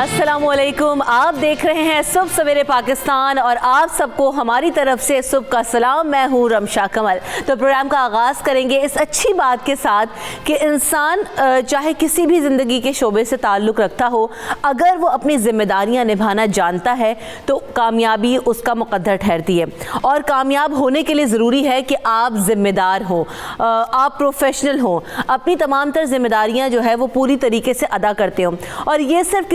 अस्सलामुअलैकुम, आप देख रहे हैं सुबह सवेरे पाकिस्तान और आप सबको हमारी तरफ से सुबह का सलाम। मैं हूँ रमशा कमल। तो प्रोग्राम का आगाज़ करेंगे इस अच्छी बात के साथ कि इंसान चाहे किसी भी ज़िंदगी के शोबे से ताल्लुक़ रखता हो, अगर वो अपनी ज़िम्मेदारियाँ निभाना जानता है तो कामयाबी उसका मुक़द्दर ठहरती है। और कामयाब होने के लिए ज़रूरी है कि आप ज़िम्मेदार हों, आप प्रोफेशनल हों, अपनी तमाम तर ज़िम्मेदारियाँ जो है वो पूरी तरीके से अदा करते हों। और ये सिर्फ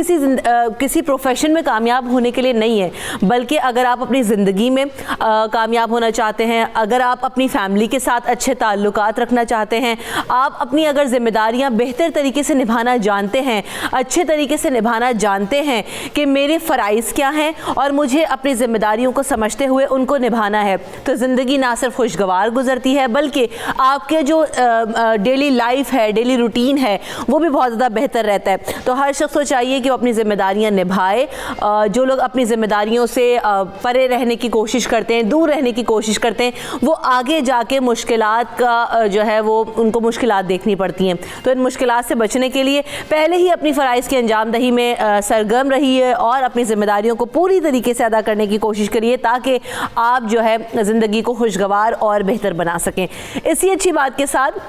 किसी प्रोफेशन में कामयाब होने के लिए नहीं है, बल्कि अगर आप अपनी ज़िंदगी में कामयाब होना चाहते हैं, अगर आप अपनी फैमिली के साथ अच्छे ताल्लुकात रखना चाहते हैं, आप अपनी अगर ज़िम्मेदारियां बेहतर तरीके से निभाना जानते हैं, अच्छे तरीके से निभाना जानते हैं कि मेरे फ़राइज़ क्या हैं और मुझे अपनी ज़िम्मेदारियों को समझते हुए उनको निभाना है, तो ज़िंदगी ना सिर्फ खुशगवार गुजरती है बल्कि आपके जो डेली लाइफ है, डेली रूटीन है, वो भी बहुत ज़्यादा बेहतर रहता है। तो हर शख्स को चाहिए कि वो अपनी ज़िम्मेदारियां निभाए। जो लोग अपनी ज़िम्मेदारियों से परे रहने की कोशिश करते हैं, दूर रहने की कोशिश करते हैं, वो आगे जाके मुश्किलात का जो है वो उनको मुश्किलात देखनी पड़ती हैं। तो इन मुश्किलात से बचने के लिए पहले ही अपनी फ़राइज़ की अंजामदही में सरगर्म रहिए और अपनी ज़िम्मेदारियों को पूरी तरीके से अदा करने की कोशिश करिए ताकि आप जो है ज़िंदगी को खुशगवार और बेहतर बना सकें। इसी अच्छी बात के साथ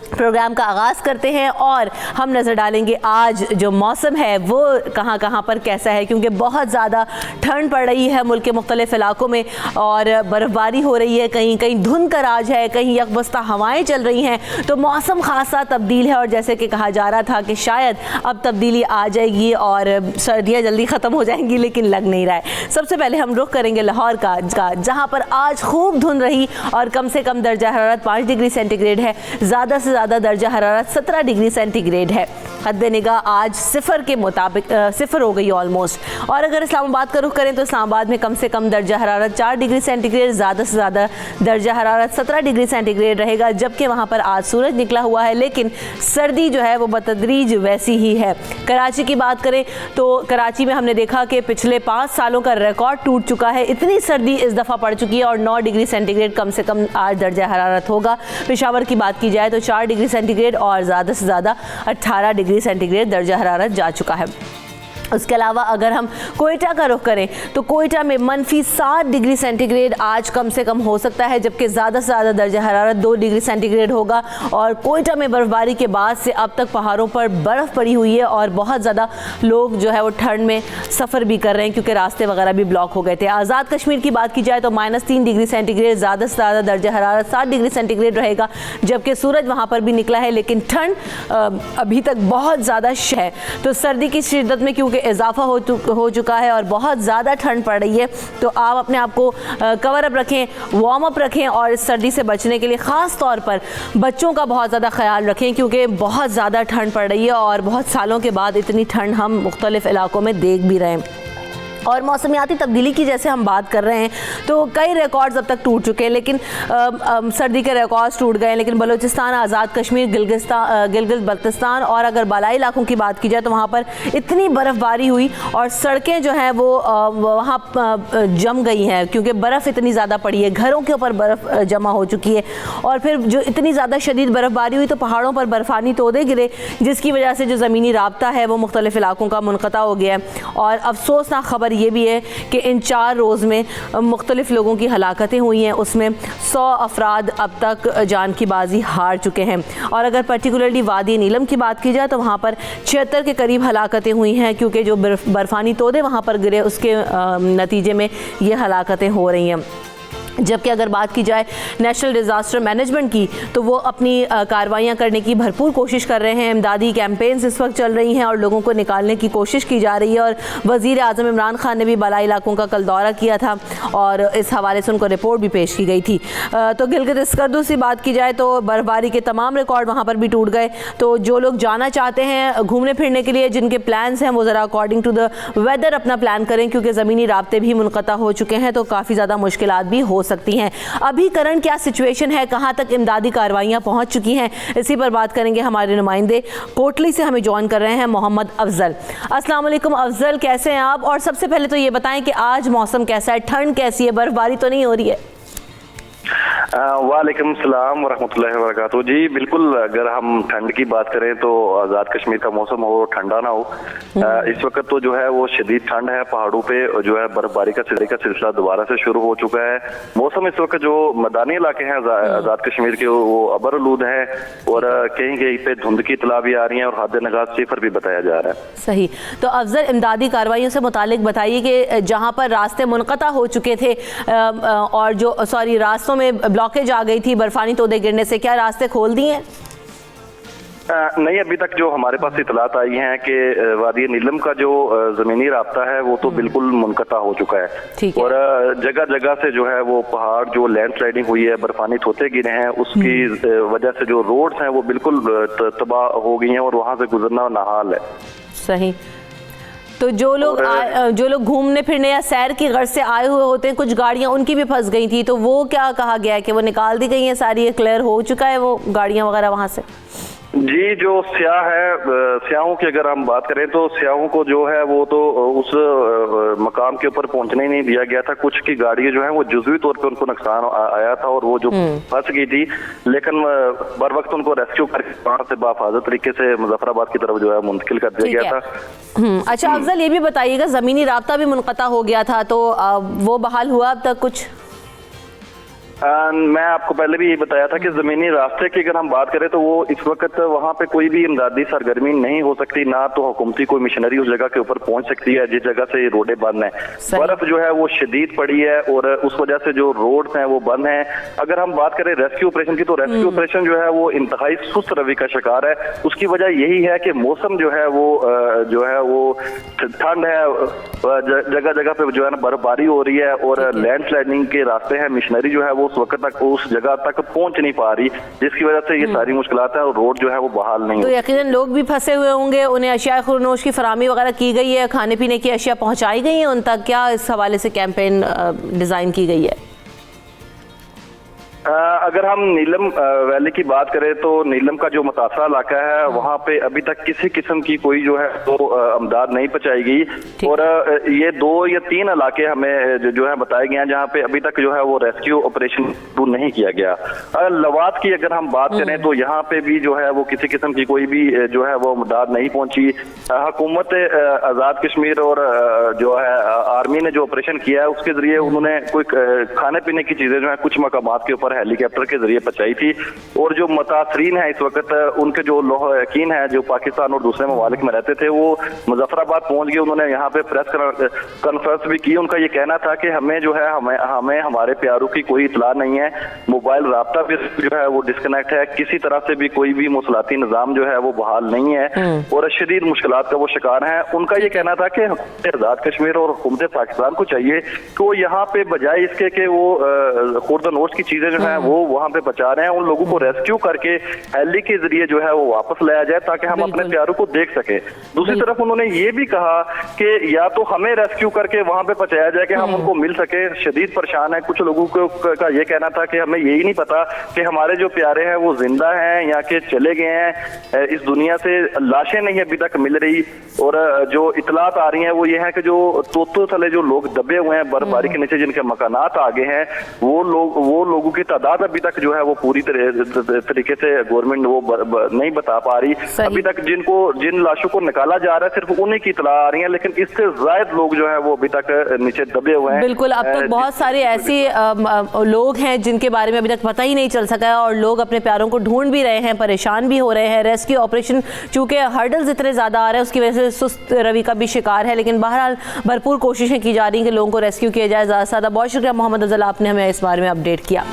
प्रोग्राम का आगाज़ करते हैं और हम नज़र डालेंगे आज जो मौसम है वो कहाँ कहाँ पर कैसा है, क्योंकि बहुत ज़्यादा ठंड पड़ रही है मुल्क के मुख्तलिफ़ इलाकों में और बर्फ़बारी हो रही है, कहीं कहीं धुंध का राज है, कहीं यकबस्ता हवाएं चल रही हैं। तो मौसम खासा तब्दील है और जैसे कि कहा जा रहा था कि शायद अब तब्दीली आ जाएगी और सर्दियाँ जल्दी ख़त्म हो जाएंगी, लेकिन लग नहीं रहा है। सबसे पहले हम रुख करेंगे लाहौर का, जहाँ पर आज खूब धुंध रही और कम से कम दर्जा हरारत 5 डिग्री सेंटीग्रेड है, ज़्यादा से ज़्यादा दर्जा हरारत 17 डिग्री सेंटीग्रेड है। हद निगाह आज सिफर के मुताबिक सिफर हो गई ऑलमोस्ट। और अगर इस्लामाबाद का रुख करें तो इस्लामाबाद में कम से कम दर्जा हरारत 4 डिग्री सेंटीग्रेड, ज़्यादा से ज़्यादा दर्जा हरारत 17 डिग्री सेंटीग्रेड रहेगा, जबकि वहाँ पर आज सूरज निकला हुआ है, लेकिन सर्दी जो है वो बतदरीज वैसी ही है। कराची की बात करें तो कराची में हमने देखा कि पिछले 5 सालों का रिकॉर्ड टूट चुका है, इतनी सर्दी इस दफ़ा पड़ चुकी है और 9 डिग्री सेंटीग्रेड कम से कम आज दर्जा हरारत होगा। पेशावर की बात की जाए तो 4 डिग्री सेंटीग्रेड और ज़्यादा से ज़्यादा 18 डिग्री सेंटीग्रेड दर्जा हरारत जा चुका है। उसके अलावा अगर हम कोयटा का रुख करें तो कोयटा में -7 डिग्री सेंटीग्रेड आज कम से कम हो सकता है, जबकि ज़्यादा से ज़्यादा दर्जा हरारत 2 डिग्री सेंटीग्रेड होगा। और कोयटा में बर्फ़बारी के बाद से अब तक पहाड़ों पर बर्फ़ पड़ी हुई है और बहुत ज़्यादा लोग जो है वो ठंड में सफ़र भी कर रहे हैं क्योंकि रास्ते वगैरह भी ब्लॉक हो गए थे। आज़ाद कश्मीर की बात की जाए तो -3 डिग्री सेंटीग्रेड, ज़्यादा से ज़्यादा दर्जा हरारत 7 डिग्री सेंटीग्रेड रहेगा, जबकि सूरज वहाँ पर भी निकला है, लेकिन ठंड अभी तक बहुत ज़्यादा है। तो सर्दी की शिद्दत में क्योंकि इजाफा हो चुका है और बहुत ज़्यादा ठंड पड़ रही है, तो आप अपने आप को कवर अप रखें, वार्म अप रखें और इस सर्दी से बचने के लिए ख़ास तौर पर बच्चों का बहुत ज़्यादा ख्याल रखें क्योंकि बहुत ज़्यादा ठंड पड़ रही है और बहुत सालों के बाद इतनी ठंड हम मुख्तलिफ़ इलाकों में देख भी रहे हैं। और मौसमियाती तब्दीली की जैसे हम बात कर रहे हैं तो कई रिकॉर्ड्स अब तक टूट चुके हैं, लेकिन सर्दी के रिकॉर्ड्स टूट गए हैं, लेकिन बलूचिस्तान, आज़ाद कश्मीर, गिलगित बल्तिस्तान और अगर बालाई इलाकों की बात की जाए तो वहाँ पर इतनी बर्फ़बारी हुई और सड़कें जो हैं वो वहाँ जम गई हैं क्योंकि बर्फ़ इतनी ज़्यादा पड़ी है, घरों के ऊपर बर्फ़ जमा हो चुकी है। और फिर जो इतनी ज़्यादा शदीद बर्फ़बारी हुई तो पहाड़ों पर बर्फ़ानी तोदे गिरे, जिसकी वजह से जो ज़मीनी राब्ता है वो मुख्तलिफ़ इलाकों का मुनक़ता हो गया है। और अफसोसनाक खबर ये भी है कि इन 4 रोज़ में मुख्तलिफ़ लोगों की हलाकतें हुई हैं, उसमें 100 अफराद अब तक जान की बाजी हार चुके हैं। और अगर पर्टिकुलरली वादी नीलम की बात की जाए तो वहाँ पर 76 के करीब हलाकतें हुई हैं क्योंकि जो बर्फ़ानी तोदे वहाँ पर गिरे उसके नतीजे में ये हलाकतें हो रही हैं। जबकि अगर बात की जाए नेशनल डिज़ास्टर मैनेजमेंट की तो वो अपनी कार्रवाइयाँ करने की भरपूर कोशिश कर रहे हैं। इमदादी कैंपेन्स इस वक्त चल रही हैं और लोगों को निकालने की कोशिश की जा रही है। और वज़ीर आज़म इमरान खान ने भी बालाई इलाकों का कल दौरा किया था और इस हवाले से उनको रिपोर्ट भी पेश की गई थी। तो गिलगित स्कर्दू से बात की जाए तो बर्फबारी के तमाम रिकॉर्ड वहाँ पर भी टूट गए। तो जो लोग जाना चाहते हैं घूमने फिरने के लिए, जिनके प्लान्स हैं, वो ज़रा अकॉर्डिंग टू द वेदर अपना प्लान करें क्योंकि ज़मीनी राब्ते भी मुनक़ता हो चुके हैं तो काफ़ी ज़्यादा मुश्किलात भी हो सकती हैं। अभी करंट क्या सिचुएशन है, कहाँ तक इमदादी कार्रवाइयाँ पहुँच चुकी हैं, इसी पर बात करेंगे। हमारे नुमाइंदे कोटली से हमें ज्वाइन कर रहे हैं मोहम्मद अफजल। अस्सलाम वालेकुम अफजल, कैसे हैं आप? और सबसे पहले तो ये बताएं कि आज मौसम कैसा है, ठंड कैसी है, बर्फबारी तो नहीं हो रही है? वालेकुम सलाम वरहमतुल्लाहि वबरकातुहू। जी बिल्कुल, अगर हम ठंड की बात करें तो आज़ाद कश्मीर का मौसम हो, ठंडा ना हो। इस वक्त तो जो है वो शदीद ठंड है, पहाड़ों पे जो है बर्फबारी का सिलसिला दोबारा से शुरू हो चुका है। मौसम इस वक्त जो मैदानी इलाके हैं आज़ाद कश्मीर के वो अबरआलूद है और कहीं कहीं पे धुंध की इतला भी आ रही है और हद निगाह सिफर भी बताया जा रहा है। सही। तो अफजल, इमदादी कार्रवाइयों से मुतालिक बताइए कि जहाँ पर रास्ते मुनक़ता हो चुके थे और जो रास्तों में ब्लॉकेज आ गई थी बर्फानी तोदे गिरने से, क्या रास्ते खोल दिए हैं? नहीं, अभी तक जो हमारे पास इतलात आई हैं कि वादी नीलम का जो जमीनी रास्ता है वो तो बिल्कुल मुनक़ता हो चुका है और जगह जगह से जो है वो पहाड़ जो लैंडस्लाइडिंग हुई है, बर्फानी तोते गिरे हैं, उसकी वजह से जो रोड्स हैं वो बिल्कुल तबाह हो गई हैं और वहाँ से गुजरना नाहाल है। सही। तो जो लोग घूमने फिरने या सैर की गर्ज से आए हुए होते हैं, कुछ गाड़ियां उनकी भी फंस गई थी, तो वो क्या कहा गया है कि वो निकाल दी गई हैं सारी, क्लियर हो चुका है वो गाड़ियां वगैरह वहां से? जी, जो स्याह है, स्याहों की अगर हम बात करें तो स्याहों को जो है वो तो उस मकाम के ऊपर पहुंचने ही नहीं दिया गया था। कुछ की गाड़ियां जो है वो जुज़वी तौर पे उनको नुकसान आया था और वो जो फंस गई थी, लेकिन बर वक्त उनको रेस्क्यू करके वहां से बाफाजत तरीके से मुजफ्फराबाद की तरफ जो है मुंतकिल कर दिया गया था। अच्छा अफजल, ये भी बताइएगा, जमीनी राब्ता भी मुनक़ता हो गया था, तो वो बहाल हुआ अब तक कुछ? मैं आपको पहले भी यही बताया था कि जमीनी रास्ते की अगर हम बात करें तो वो इस वक्त वहाँ पे कोई भी इमदादी सरगर्मी नहीं हो सकती, ना तो हुकूमती कोई मिशनरी उस जगह के ऊपर पहुंच सकती है जिस जगह से ये रोडें बंद हैं। बर्फ जो है वो शदीद पड़ी है और उस वजह से जो रोड्स हैं वो बंद हैं। अगर हम बात करें रेस्क्यू ऑपरेशन की तो रेस्क्यू ऑपरेशन जो है वो इंतहाई सुस्त रवि का शिकार है। उसकी वजह यही है कि मौसम जो है वो ठंड है, जगह जगह पे जो है ना बर्फबारी हो रही है और लैंडस्लाइडिंग के रास्ते हैं। मिशनरी जो है वो उस वक्त तक उस जगह तक पहुंच नहीं पा रही, जिसकी वजह से ये सारी मुश्किलात है और रोड जो है वो बहाल नहीं। तो यकीनन लोग भी फंसे हुए होंगे, उन्हें अशिया खुरनोश की फराहमी वगैरह की गई है, खाने पीने की अशिया पहुंचाई गई है उन तक? क्या इस हवाले से कैंपेन डिजाइन की गई है? अगर हम नीलम वैली की बात करें तो नीलम का जो मुतासरा इलाका है वहाँ पे अभी तक किसी किस्म की कोई जो है तो अमदाद नहीं पहुंचाई गई और ये 2 या 3 इलाके हमें जो है बताए गए हैं जहाँ पे अभी तक जो है वो रेस्क्यू ऑपरेशन शुरू नहीं किया गया। लवात की अगर हम बात करें तो यहाँ पे भी जो है वो किसी किस्म की कोई भी जो है वो अमदाद नहीं पहुंची। हुकूमत आज़ाद कश्मीर और जो है आर्मी ने जो ऑपरेशन किया है उसके जरिए उन्होंने कोई खाने पीने की चीजें जो है कुछ मकामात के ऊपर हेलीकॉप्टर के जरिए पहुंचाई थी और जो मुतासरीन है इस वक्त उनके जो लोह यकीन है जो पाकिस्तान और दूसरे ममालिक में रहते थे वो मुजफ्फराबाद पहुंच गए। उन्होंने यहाँ पे प्रेस कॉन्फ्रेंस भी की। उनका ये कहना था कि हमें जो है हमें हमारे प्यारों की कोई इतला नहीं है, मोबाइल राब्ता भी जो है वो डिस्कनेक्ट है, किसी तरह से भी कोई भी मौसलाती निज़ाम जो है वो बहाल नहीं है और शदीद मुश्किलात का वो शिकार है। उनका ये कहना था कि आज़ाद कश्मीर और हुकूमत पाकिस्तान को चाहिए कि वो यहाँ पे बजाय इसके कि वो खुर्द-नोश की चीजें जो है वो वहाँ पे बचा रहे हैं, उन लोगों को रेस्क्यू करके हेली के जरिए जो है वो वापस लाया जाए ताकि हम अपने प्यारों को देख सके। दूसरी तरफ उन्होंने ये भी कहा कि या तो हमें रेस्क्यू करके वहाँ पे पहुंचाया जाए कि हम उनको मिल सके। शदीद परेशान है कुछ लोगों का ये कहना था कि हमें यही नहीं पता कि हमारे जो प्यारे हैं वो जिंदा हैं या कि चले गए हैं, इस दुनिया से लाशें नहीं अभी तक मिल रही। और जो इतलात आ रही हैं वो ये है कि जो तोतों तले जो लोग दबे हुए हैं बर्फबारी के नीचे जिनके मकानात आगे हैं वो लोगों की तादाद अभी तक जो है वो पूरी तरीके से गवर्नमेंट वो नहीं बता पा रही। अभी तक जिन लाशों को निकाला जा रहा है सिर्फ उन्हीं की इतला आ रही है, लेकिन इससे ज्यादा लोग जो है वो अभी तक नीचे दबे हुए हैं। बिल्कुल, अब तक बहुत सारे ऐसे लोग हैं जिनके बारे में अभी तक पता ही नहीं चल सका है और लोग अपने प्यारों को ढूंढ भी रहे हैं, परेशान भी हो रहे हैं। रेस्क्यू ऑपरेशन चूंकि हर्डल्स इतने ज्यादा आ रहे हैं उसकी वजह से सुस्त रवि का भी शिकार है, लेकिन बहरहाल भरपूर कोशिशें की जा रही हैं कि लोगों को रेस्क्यू किया जाए। ज़्यादा से ज़्यादा बहुत शुक्रिया मोहम्मद अफजल, आपने हमें इस बारे में अपडेट किया।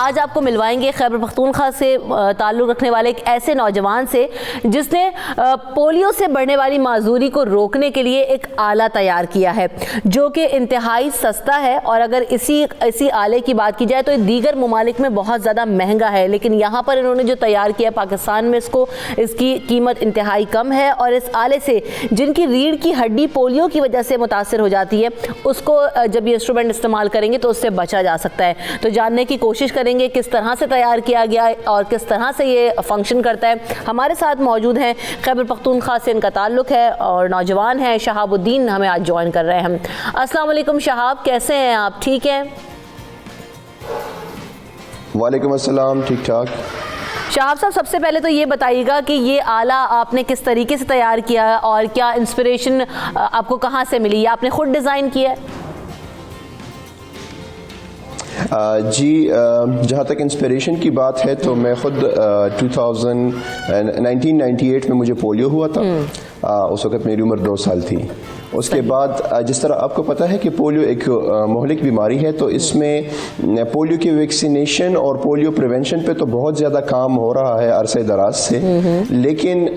आज आपको मिलवाएंगे खैबर पख्तूनख्वा से ताल्लुक़ रखने वाले एक ऐसे नौजवान से जिसने पोलियो से बढ़ने वाली माजूरी को रोकने के लिए एक आला तैयार किया है जो कि इंतहाई सस्ता है। और अगर इसी आले की बात की जाए तो दीगर ममालिक में बहुत ज़्यादा महंगा है, लेकिन यहाँ पर इन्होंने जो तैयार किया पाकिस्तान में इसकी कीमत इंतहाई कम है। और इस आले से जिनकी रीढ़ की हड्डी पोलियो की वजह से मुतासर हो जाती है उसको जब ये इंस्ट्रूमेंट इस्तेमाल करेंगे तो उससे बचा जा सकता है। तो जानने की कोशिश करेंगे किस तरह से तैयार किया गया है और किस तरह से ये फंक्शन करता है। हमारे साथ मौजूद हैं, खैबर पख्तूनख्वा से इनका ताल्लुक़ है और नौजवान हैं, शहाबुद्दीन हमें आज ज्वाइन कर रहे हैं। हम अस्सलाम वालेकुम शहाब, कैसे हैं आप? ठीक हैं? वालेकुम अस्सलाम, ठीक ठाक। शहाब साहब, सबसे पहले तो ये बताइएगा कि ये आला आपने किस तरीके से तैयार किया और क्या इंस्पिरेशन आपको कहाँ से मिली? या आपने खुद डिज़ाइन किया है? जी, जहाँ तक इंस्पिरेशन की बात है तो मैं ख़ुद 1998 में मुझे पोलियो हुआ था। उस वक़्त मेरी उम्र 2 साल थी। उसके बाद जिस तरह आपको पता है कि पोलियो एक महलिक बीमारी है, तो इसमें पोलियो की वैक्सीनेशन और पोलियो प्रिवेंशन पे तो बहुत ज़्यादा काम हो रहा है अरसे दराज से, लेकिन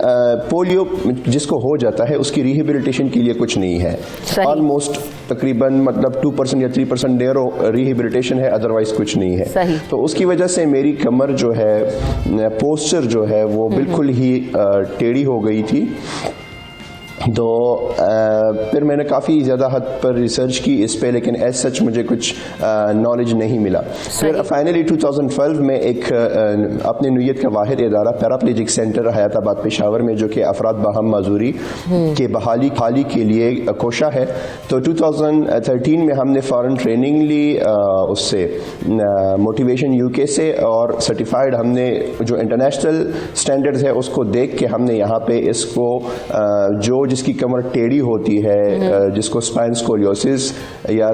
पोलियो जिसको हो जाता है उसकी रिहेबिलिटेशन के लिए कुछ नहीं है। ऑलमोस्ट तकरीबन मतलब 2% या 3% देर रिहेबिलिटेशन है, अदरवाइज कुछ नहीं है। तो उसकी वजह से मेरी कमर जो है, पोस्चर जो है वो बिल्कुल ही टेढ़ी हो गई थी। तो फिर मैंने काफ़ी ज़्यादा हद पर रिसर्च की इस पे, लेकिन एज सच मुझे कुछ नॉलेज नहीं मिला। फिर फाइनली 2012 में एक अपने नुयत का वाहिद इदारा पैराप्लेजिक सेंटर हयाताबाद पेशावर में, जो कि अफराद बाहम माजूरी के बहाली के लिए कोशा है, तो 2013 में हमने फ़ॉरेन ट्रेनिंग ली उससे, मोटिवेशन यूके से, और सर्टिफाइड हमने जो इंटरनेशनल स्टैंडर्ड्स है उसको देख के हमने यहाँ पे इसको जो जिसकी कमर टेढ़ी होती है, जिसको स्पाइन स्कोलियोसिस या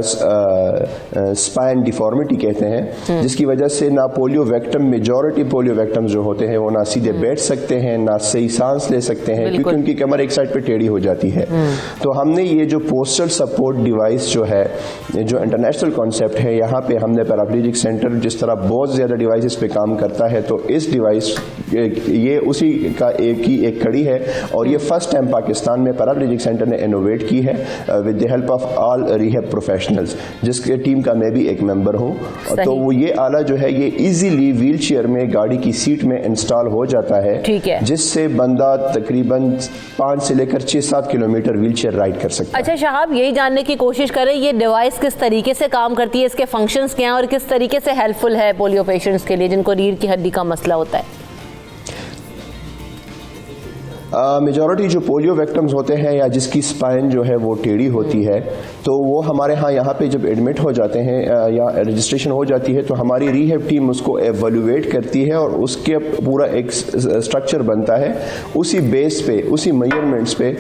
स्पाइन डिफॉर्मिटी कहते हैं, जिसकी वजह से ना polio victim, majority polio victims जो होते हैं वो ना सीधे बैठ सकते हैं ना सही सांस ले सकते हैं, क्योंकि उनकी कमर एक साइड पे टेढ़ी हो जाती है। तो हमने ये जो पोस्टल सपोर्ट डिवाइस जो है, जो इंटरनेशनल कॉन्सेप्ट है, यहाँ पे हमने पैराप्लेजिक सेंटर जिस तरह बहुत ज़्यादा डिवाइसेस पे काम करता है, तो इस डिवाइस ये उसी का एक कड़ी है। और ये फर्स्ट टाइम पाकिस्तान में पैराप्लेजिक सेंटर ने इनोवेट की है with the help of all rehab professionals, जिसके टीम का मैं भी एक मेंबर हूँ। तो वो ये आला जो है ये इजीली व्हील चेयर में गाड़ी की सीट में इंस्टॉल हो जाता है, जिससे बंदा तकरीबन 5 से लेकर 6-7 किलोमीटर व्हील चेयर राइड कर सकता है। अच्छा शहाब, यही जानने की कोशिश करें ये डिवाइस किस तरीके से काम करती है, इसके फंक्शंस क्या हैं और किस तरीके से हेल्पफुल है पोलियो पेशेंट्स के लिए जिनको रीढ़ की हड्डी का मसला होता है? मेजॉरिटी जो पोलियो विक्टिम्स होते हैं या जिसकी स्पाइन जो है वो टेढ़ी होती है, तो वो हमारे यहाँ पे जब एडमिट हो जाते हैं या रजिस्ट्रेशन हो जाती है, तो हमारी रीहैब टीम उसको एवेल्युएट करती है और उसके पूरा एक स्ट्रक्चर बनता है। उसी बेस पे, उसी मेजरमेंट्स पे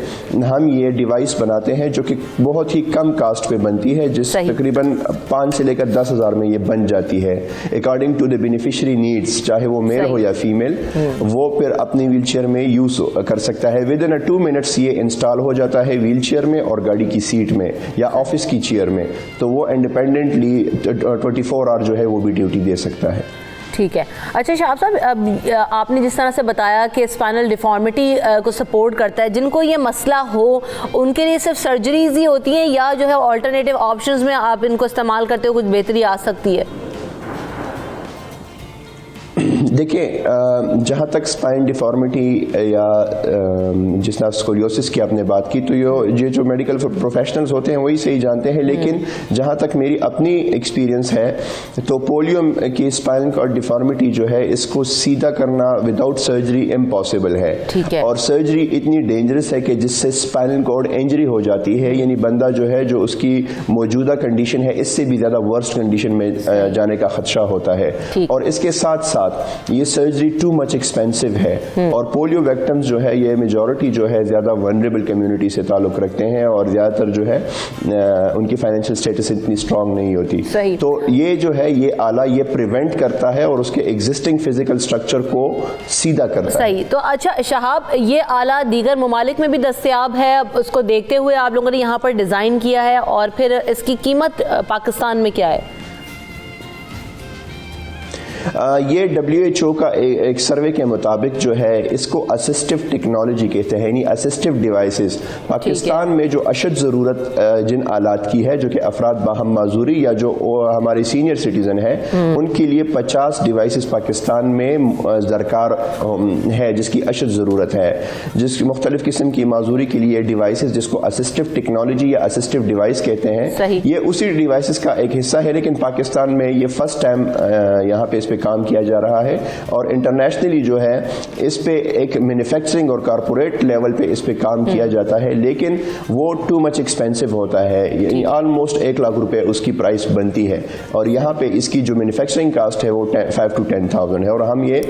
हम ये डिवाइस बनाते हैं, जो कि बहुत ही कम कास्ट पे बनती है, जिस तकरीबन 5 से लेकर 10,000 में ये बन जाती है, according to the beneficiary needs, चाहे वो मेल हो या फीमेल, वो फिर अपनी व्हील चेयर में यूज़ कर सकता है। विद इन 2 मिनट्स ये इंस्टॉल हो जाता है व्हील चेयर में और गाड़ी की सीट में या ऑफिस की चेयर में, तो वो इंडिपेंडेंटली 24 आवर जो है वो भी ड्यूटी दे सकता है। ठीक है। अच्छा शहाब साहब, आपने जिस तरह से बताया कि स्पाइनल डिफॉर्मिटी को सपोर्ट करता है, जिनको ये मसला हो उनके लिए सिर्फ सर्जरीज ही होती हैं या जो है ऑल्टरनेटिव ऑप्शंस में आप इनको इस्तेमाल करते हो कुछ बेहतरी आ सकती है? देखिए, जहाँ तक स्पाइन डिफॉर्मिटी या जिस तरह स्कोलियोसिस की आपने बात की, तो ये जो मेडिकल प्रोफेशनल्स होते हैं वही सही जानते हैं, लेकिन जहाँ तक मेरी अपनी एक्सपीरियंस है, तो पोलियो की स्पाइन कॉर्ड डिफॉर्मिटी जो है, इसको सीधा करना विदाउट सर्जरी इम्पॉसिबल है। और सर्जरी इतनी डेंजरस है कि जिससे स्पाइनल कॉर्ड इंजरी हो जाती है, यानी बंदा जो है जो उसकी मौजूदा कंडीशन है इससे भी ज़्यादा वर्स्ट कंडीशन में जाने का खदशा होता है। और इसके साथ साथ ये सर्जरी टू मच एक्सपेंसिव है, और पोलियो विक्टिम्स जो है ये मेजॉरिटी जो है ज़्यादा वनरेबल कम्युनिटी से ताल्लुक़ रखते हैं और ज़्यादातर जो है उनकी फाइनेंशियल स्टेटस इतनी स्ट्रांग नहीं होती। तो ये जो है ये आला ये प्रिवेंट करता है और उसके एग्जिस्टिंग फिजिकल स्ट्रक्चर को सीधा करता है। तो अच्छा शहाब, ये आला दीगर ममालिक में भी दस्तयाब है, उसको देखते हुए आप लोगों ने यहाँ पर डिज़ाइन किया है, और फिर इसकी कीमत पाकिस्तान में क्या है? ये WHO का एक सर्वे के मुताबिक जो है इसको असिस्टिव टेक्नोलॉजी कहते हैं, यानी असिस्टिव डिवाइसेस। पाकिस्तान में जो अशद ज़रूरत जिन आलात की है, जो कि अफराद बाहम माजूरी या जो हमारे सीनियर सिटीज़न है, उनके लिए 50 डिवाइसेस पाकिस्तान में दरकार है, जिसकी अशद ज़रूरत है, जिसकी मुख्तलिफ किस्म की माजूरी के लिए डिवाइसेस, जिसको असिस्टिव टेक्नोलॉजी या असिस्टिव डिवाइस कहते हैं, ये उसी डिवाइसेस का एक हिस्सा है। लेकिन पाकिस्तान में ये फर्स्ट टाइम यहाँ पे इस पे काम किया जा रहा है और इंटरनेशनली जो है इस पे एक मैन्युफैक्चरिंग और कॉर्पोरेट लेवल पे इस पे काम किया जाता है, लेकिन वो टू मच एक्सपेंसिव होता है, यानी ऑलमोस्ट 1 लाख रुपए उसकी प्राइस बनती है और यहाँ पे इसकी जो मैन्युफैक्चरिंग कास्ट है वो 5 to 10,000 है। और हम ये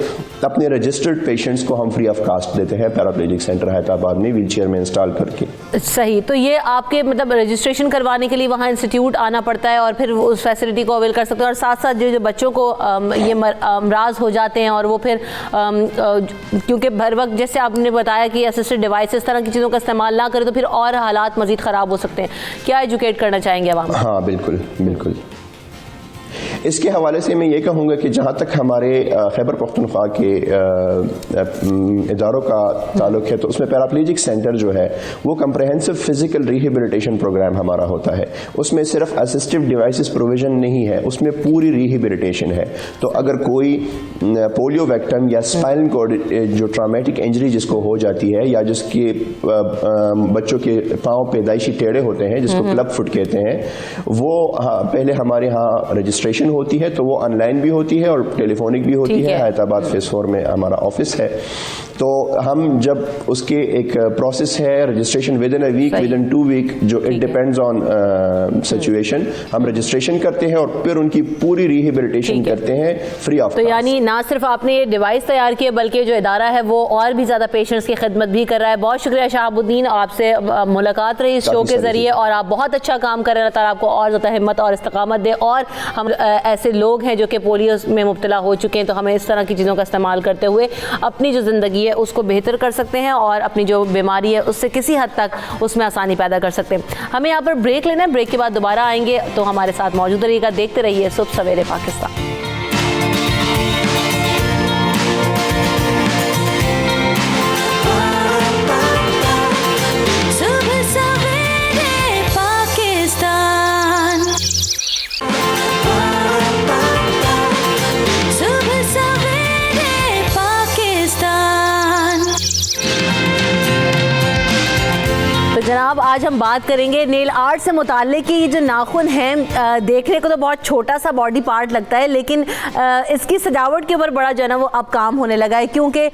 अपने रजिस्टर्ड पेशेंट्स को हम फ्री ऑफ कास्ट देते हैं पैराप्लेजिक सेंटर हैदराबाद में व्हील चेयर में इंस्टॉल करके। सही, तो ये आपके मतलब रजिस्ट्रेशन करवाने के लिए वहाँ इंस्टीट्यूट आना पड़ता है और फिर उस फैसिलिटी को अवेल कर सकते हैं। और साथ साथ जो बच्चों को ये अमराज हो जाते हैं और वो फिर क्योंकि हर वक्त जैसे आपने बताया कि असिस्टेड डिवाइस इस तरह की चीज़ों का इस्तेमाल ना करें तो फिर और हालात मज़ीद ख़राब हो सकते हैं। क्या एजुकेट करना चाहेंगे आप? हाँ, बिल्कुल बिल्कुल। इसके हवाले से मैं ये कहूँगा कि जहाँ तक हमारे खैबर पख्तूनख्वा के इदारों का ताल्लुक है, तो उसमें पैराप्लेजिक सेंटर जो है वो कम्प्रहेंसिव फिजिकल रिहेबिलिटेशन प्रोग्राम हमारा होता है। उसमें सिर्फ असिस्टिव डिवाइसेस प्रोविजन नहीं है, उसमें पूरी रिहेबिलिटेशन है। तो अगर कोई पोलियो वैक्टम या स्पाइनल कॉर्ड जो ट्रामेटिक इंजरी जिसको हो जाती है, या जिसके बच्चों के पाँव पैदाइशी टेढ़े होते हैं, जिसको क्लब फुट कहते हैं, वो पहले हमारे यहाँ रजिस्ट्रेशन होती है, तो वो ऑनलाइन भी होती है और टेलीफोनिक भी होती है। हैदराबाद फेज 4 में हमारा ऑफिस है। तो हम जब उसके एक प्रोसेस है registration within a week, within 2 week, जो इट डिपेंड्स ऑन सिचुएशन, हम रजिस्ट्रेशन करते हैं और फिर उनकी पूरी रिहेबिलिटेशन करते हैं फ्री ऑफ। तो यानी ना सिर्फ आपने ये डिवाइस तैयार किया बल्कि जो इदारा है वो और भी ज़्यादा पेशेंट्स की खिदमत भी कर रहा है। बहुत शुक्रिया शहाबुद्दीन, आपसे मुलाकात रही इस शो के ज़रिए और आप बहुत अच्छा काम कर रहे हैं। अल्लाह ताला आपको और ज़्यादा हिम्मत और इस्तकामत दे। और हम ऐसे लोग हैं जो कि पोलियो में मुब्तला हो चुके हैं, तो हमें इस तरह की चीज़ों का इस्तेमाल करते हुए अपनी जो ज़िंदगी है उसको बेहतर कर सकते हैं और अपनी जो बीमारी है उससे किसी हद तक उसमें आसानी पैदा कर सकते हैं। हमें यहाँ पर ब्रेक लेना है, ब्रेक के बाद दोबारा आएंगे, तो हमारे साथ मौजूद रहिएगा। देखते रहिए सुबह सवेरे पाकिस्तान। जनाब, आज हम बात करेंगे नेल आर्ट से मुताल्लिक कि ये जो नाखून हैं देखने को तो बहुत छोटा सा बॉडी पार्ट लगता है, लेकिन इसकी सजावट के ऊपर बड़ा जो है ना वो अब काम होने लगा है। क्योंकि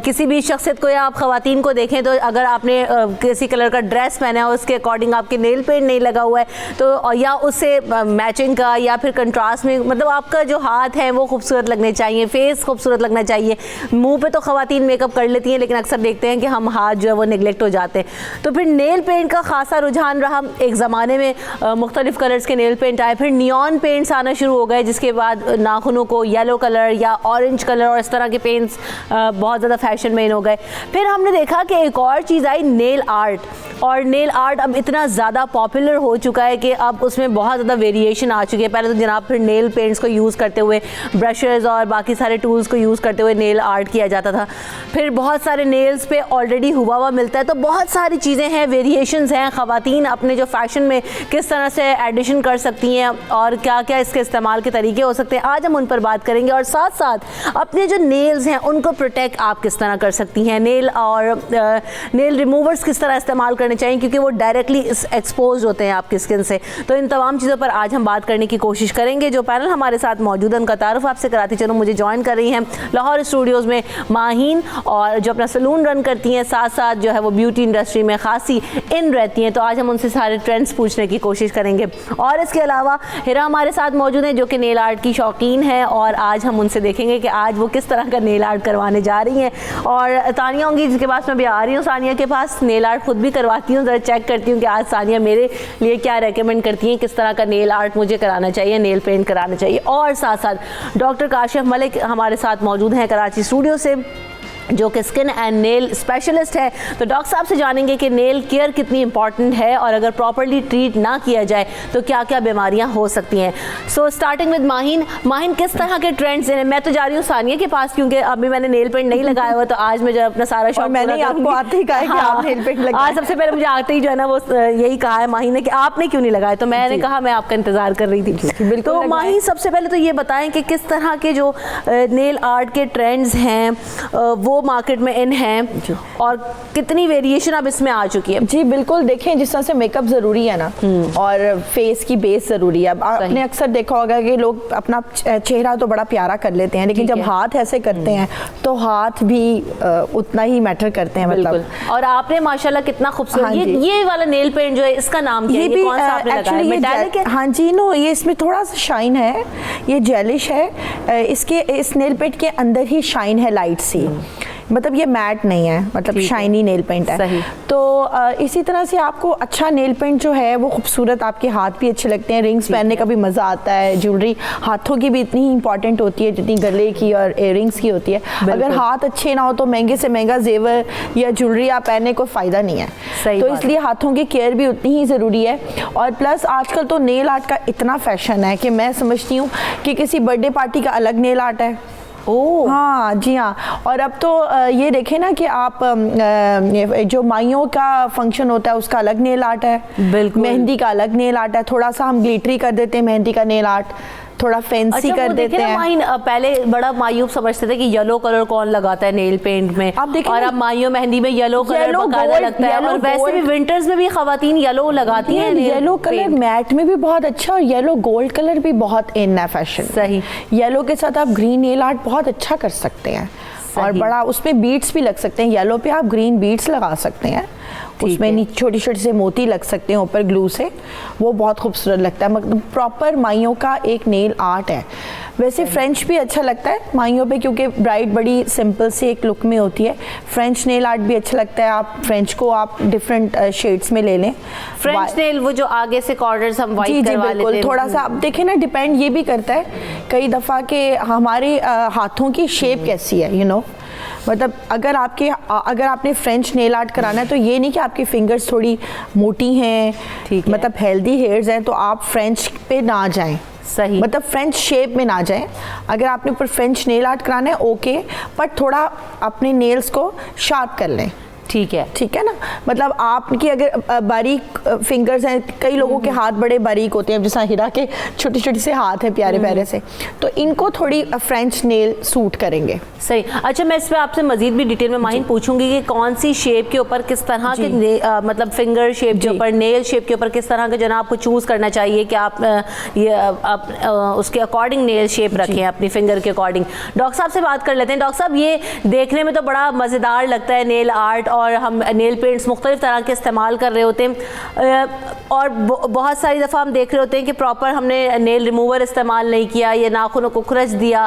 किसी भी शख्सियत को या आप ख़वातीन को देखें तो अगर आपने किसी कलर का ड्रेस पहना है उसके अकॉर्डिंग आपके नेल पेंट नहीं लगा हुआ है, तो या उससे मैचिंग का या फिर कंट्रास्ट में, मतलब आपका जो हाथ है वो खूबसूरत लगने चाहिए, फेस खूबसूरत लगना चाहिए। मुँह पर तो ख़वातीन मेकअप कर लेती हैं, लेकिन अक्सर देखते हैं कि हम हाथ जो है वो निगलेक्ट हो जाते हैं। तो फिर नेल पेंट का खासा रुझान रहा। एक ज़माने में मुख्तलिफ कलर्स के नेल पेंट आए, फिर नियॉन पेंट्स आना शुरू हो गए, जिसके बाद नाखूनों को येलो कलर या ऑरेंज कलर और इस तरह के पेंट्स बहुत ज़्यादा फैशन में इन हो गए। फिर हमने देखा कि एक और चीज़ आई, नेल आर्ट। और नेल आर्ट अब इतना ज़्यादा पॉपुलर हो चुका है कि अब उसमें बहुत ज़्यादा वेरिएशन आ चुकी है। पहले तो जनाब फिर नेल पेंट्स को यूज़ करते हुए, ब्रशेज़ और बाकी सारे टूल्स को यूज़ करते हुए नेल आर्ट किया जाता था। फिर बहुत सारे नेल्स पे ऑलरेडी हुआ मिलता है, तो बहुत सारी चीज़ें हैं, वेरिएशंस हैं। ख़वातीन अपने जो फैशन में किस तरह से एडिशन कर सकती हैं और क्या क्या इसके इस्तेमाल के तरीके हो सकते हैं, आज हम उन पर बात करेंगे। और साथ साथ अपने जो नेल्स हैं उनको प्रोटेक्ट आप किस तरह कर सकती हैं, नेल और नेल रिमूवर्स किस तरह इस्तेमाल करने चाहिए, क्योंकि वो डायरेक्टली एक्सपोज होते हैं आपकी स्किन से। तो इन तमाम चीज़ों पर आज हम बात करने की कोशिश करेंगे। जो पैनल हमारे साथ मौजूद है उनका तारुफ आपसे कराती चलूँ। मुझे ज्वाइन कर रही हैं लाहौर स्टूडियोज़ में माहीन, और जो अपना सलून रन करती हैं, साथ साथ जो है वो ब्यूटी इंडस्ट्री में खासी इन रहती हैं। तो आज हम उनसे सारे ट्रेंड्स पूछने की कोशिश करेंगे। और इसके अलावा हिरा हमारे साथ मौजूद हैं जो कि नेल आर्ट की शौकीन है, और आज हम उनसे देखेंगे कि आज वो किस तरह का नेल आर्ट करवाने जा रही हैं। और तानिया होंगी जिसके पास मैं भी आ रही हूँ, सानिया के पास नेल आर्ट खुद भी करवाती हूँ, ज़रा चेक करती हूँ कि आज सानिया मेरे लिए क्या रेकमेंड करती हैं, किस तरह का नेल आर्ट मुझे कराना चाहिए, नेल पेंट कराना चाहिए। और साथ साथ डॉक्टर काशिफ मलिक हमारे साथ मौजूद हैं कराची स्टूडियो से। जो कि स्किन एंड नेल स्पेशलिस्ट है। तो डॉक्टर साहब से जानेंगे कि नेल केयर कितनी इंपॉर्टेंट है और अगर प्रॉपर्ली ट्रीट ना किया जाए तो क्या क्या बीमारियां हो सकती हैं। सो स्टार्टिंग विद माहिन, किस तरह के ट्रेंड्स हैं? मैं तो जा रही हूँ सानिया के पास क्योंकि अभी मैंने नेल पेंट नहीं लगाया हुआ, तो आज मैं जो अपना सारा शौक मैंने आपको आते ही कहा कि आप नेल पेंट लगाएं। आज सबसे पहले मुझे आते ही जो है ना वो यही कहा है माहिन ने कि आपने क्यों नहीं लगाया, तो मैंने कहा मैं आपका इंतजार कर रही थी। तो माहिन सबसे पहले तो ये बताएं कि किस तरह के जो नेल आर्ट के ट्रेंड्स हैं वो मार्केट में इन हैं और कितनी वेरिएशन अब इसमें आ चुकी है। जी बिल्कुल, देखें जिस तरह से मेकअप ज़रूरी है ना और फेस की बेस ज़रूरी है। अब आपने अक्सर देखा होगा कि लोग अपना चेहरा तो बड़ा प्यारा कर लेते हैं, लेकिन जब हाथ ऐसे करते हैं तो हाथ भी उतना ही मैटर करते हैं। मतलब और आपने माशाल्लाह कितना खूबसूरत ये वाला नेल पेंट जो है इसका नाम क्या है? ये कौन सा आपने लगाया है? मेटालिक है? हाँ जी, नो ये इसमें थोड़ा सा शाइन है, ये जेलिश है। इसके इस नेल पेंट के अंदर ही शाइन है लाइट सी, मतलब ये मैट नहीं है, मतलब शाइनी नेल पेंट है। सही। तो इसी तरह से आपको अच्छा नेल पेंट जो है वो खूबसूरत, आपके हाथ भी अच्छे लगते हैं, रिंग्स पहनने का भी मज़ा आता है। ज्वेलरी हाथों की भी इतनी ही इंपॉर्टेंट होती है जितनी गले की और इयररिंग्स की होती है। अगर हाथ अच्छे ना हो तो महंगे से महंगा जेवर या ज्वेलरी आप पहनने को फ़ायदा नहीं है। तो इसलिए हाथों की केयर भी उतनी ही ज़रूरी है। और प्लस आजकल तो नेल आर्ट का इतना फैशन है कि मैं समझती हूँ कि किसी बर्थडे पार्टी का अलग नेल आर्ट है। ओह हाँ जी हाँ। और अब तो ये देखें ना कि आप जो माइयों का फंक्शन होता है उसका अलग नेल आर्ट है, बिल्कुल। मेहंदी का अलग नेल आर्ट है, थोड़ा सा हम ग्लिटरी कर देते हैं मेहंदी का नेल आर्ट, थोड़ा फैंसी कर देते हैं। माहिन पहले बड़ा मायूब समझते थे कि येलो कलर कौन लगाता है नेल पेंट में, आप देखिए और अब माइयों मेहंदी में येलो कलर बकायदा लगता है। और वैसे भी विंटर्स में भी खवातीन येलो लगाती हैं। येलो कलर मैट में भी बहुत अच्छा, और येलो गोल्ड कलर भी बहुत इन है फैशन। सही। येलो के साथ आप ग्रीन नेल आर्ट बहुत अच्छा कर सकते हैं और बड़ा उसमें बीड्स भी लग सकते हैं। येलो पे आप ग्रीन बीड्स लगा सकते हैं, उसमें छोटी छोटी से मोती लग सकते हैं ऊपर ग्लू से, वो बहुत खूबसूरत लगता है। मतलब प्रॉपर माइयों का एक नेल आर्ट है। वैसे फ्रेंच भी अच्छा लगता है माइयों पे क्योंकि ब्राइड बड़ी सिंपल से एक लुक में होती है। फ्रेंच नेल आर्ट भी अच्छा लगता है। आप फ्रेंच को आप डिफरेंट शेड्स में ले लें। फ्रेंच नेल वो जो आगे से कॉर्नर्स हम वाइट करवा लेते हैं, थोड़ा सा आप देखें ना, डिपेंड ये भी करता है कई दफ़ा के हमारे हाथों की शेप कैसी है, यू नो। मतलब अगर आपने फ्रेंच नेल आर्ट कराना है तो ये नहीं कि आपकी फिंगर्स थोड़ी मोटी हैं, मतलब हेल्दी हेयर्स हैं तो आप फ्रेंच पे ना जाएं। सही। मतलब फ्रेंच शेप में ना जाएं। अगर आपने ऊपर फ्रेंच नेल आर्ट कराना है ओके, बट थोड़ा अपने नेल्स को शार्प कर लें। ठीक है ना। मतलब आपकी अगर बारीक फिंगर्स हैं, कई लोगों के हाथ बड़े बारीक होते हैं, जैसा हीरा के छोटे छोटे से हाथ है प्यारे प्यारे से, तो इनको थोड़ी फ्रेंच नेल सूट करेंगे। सही। अच्छा, मैं इस पर आपसे मजीद भी डिटेल में माहिन पूछूंगी कि कौन सी शेप के ऊपर किस तरह के मतलब फिंगर शेप के ऊपर, नेल शेप के ऊपर किस तरह के जो आपको चूज करना चाहिए कि आप उसके अकॉर्डिंग नेल शेप रखें अपनी फिंगर के अकॉर्डिंग। डॉक्टर साहब से बात कर लेते हैं। डॉक्टर साहब, ये देखने में तो बड़ा मज़ेदार लगता है नेल आर्ट, और हम नेल पेंट्स मुख्तलिफ तरह के इस्तेमाल कर रहे होते हैं, और बहुत सारी दफ़ा हम देख रहे होते हैं कि प्रॉपर हमने नेल रिमूवर इस्तेमाल नहीं किया, या नाखूनों को क्रश दिया,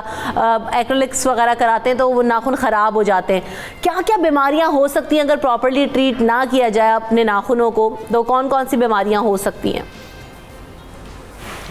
एक्रिलिक्स वगैरह कराते हैं तो वो नाखून ख़राब हो जाते हैं। क्या क्या बीमारियां हो सकती हैं अगर प्रॉपरली ट्रीट ना किया जाए अपने नाखूनों को? तो कौन कौन सी बीमारियां हो सकती हैं?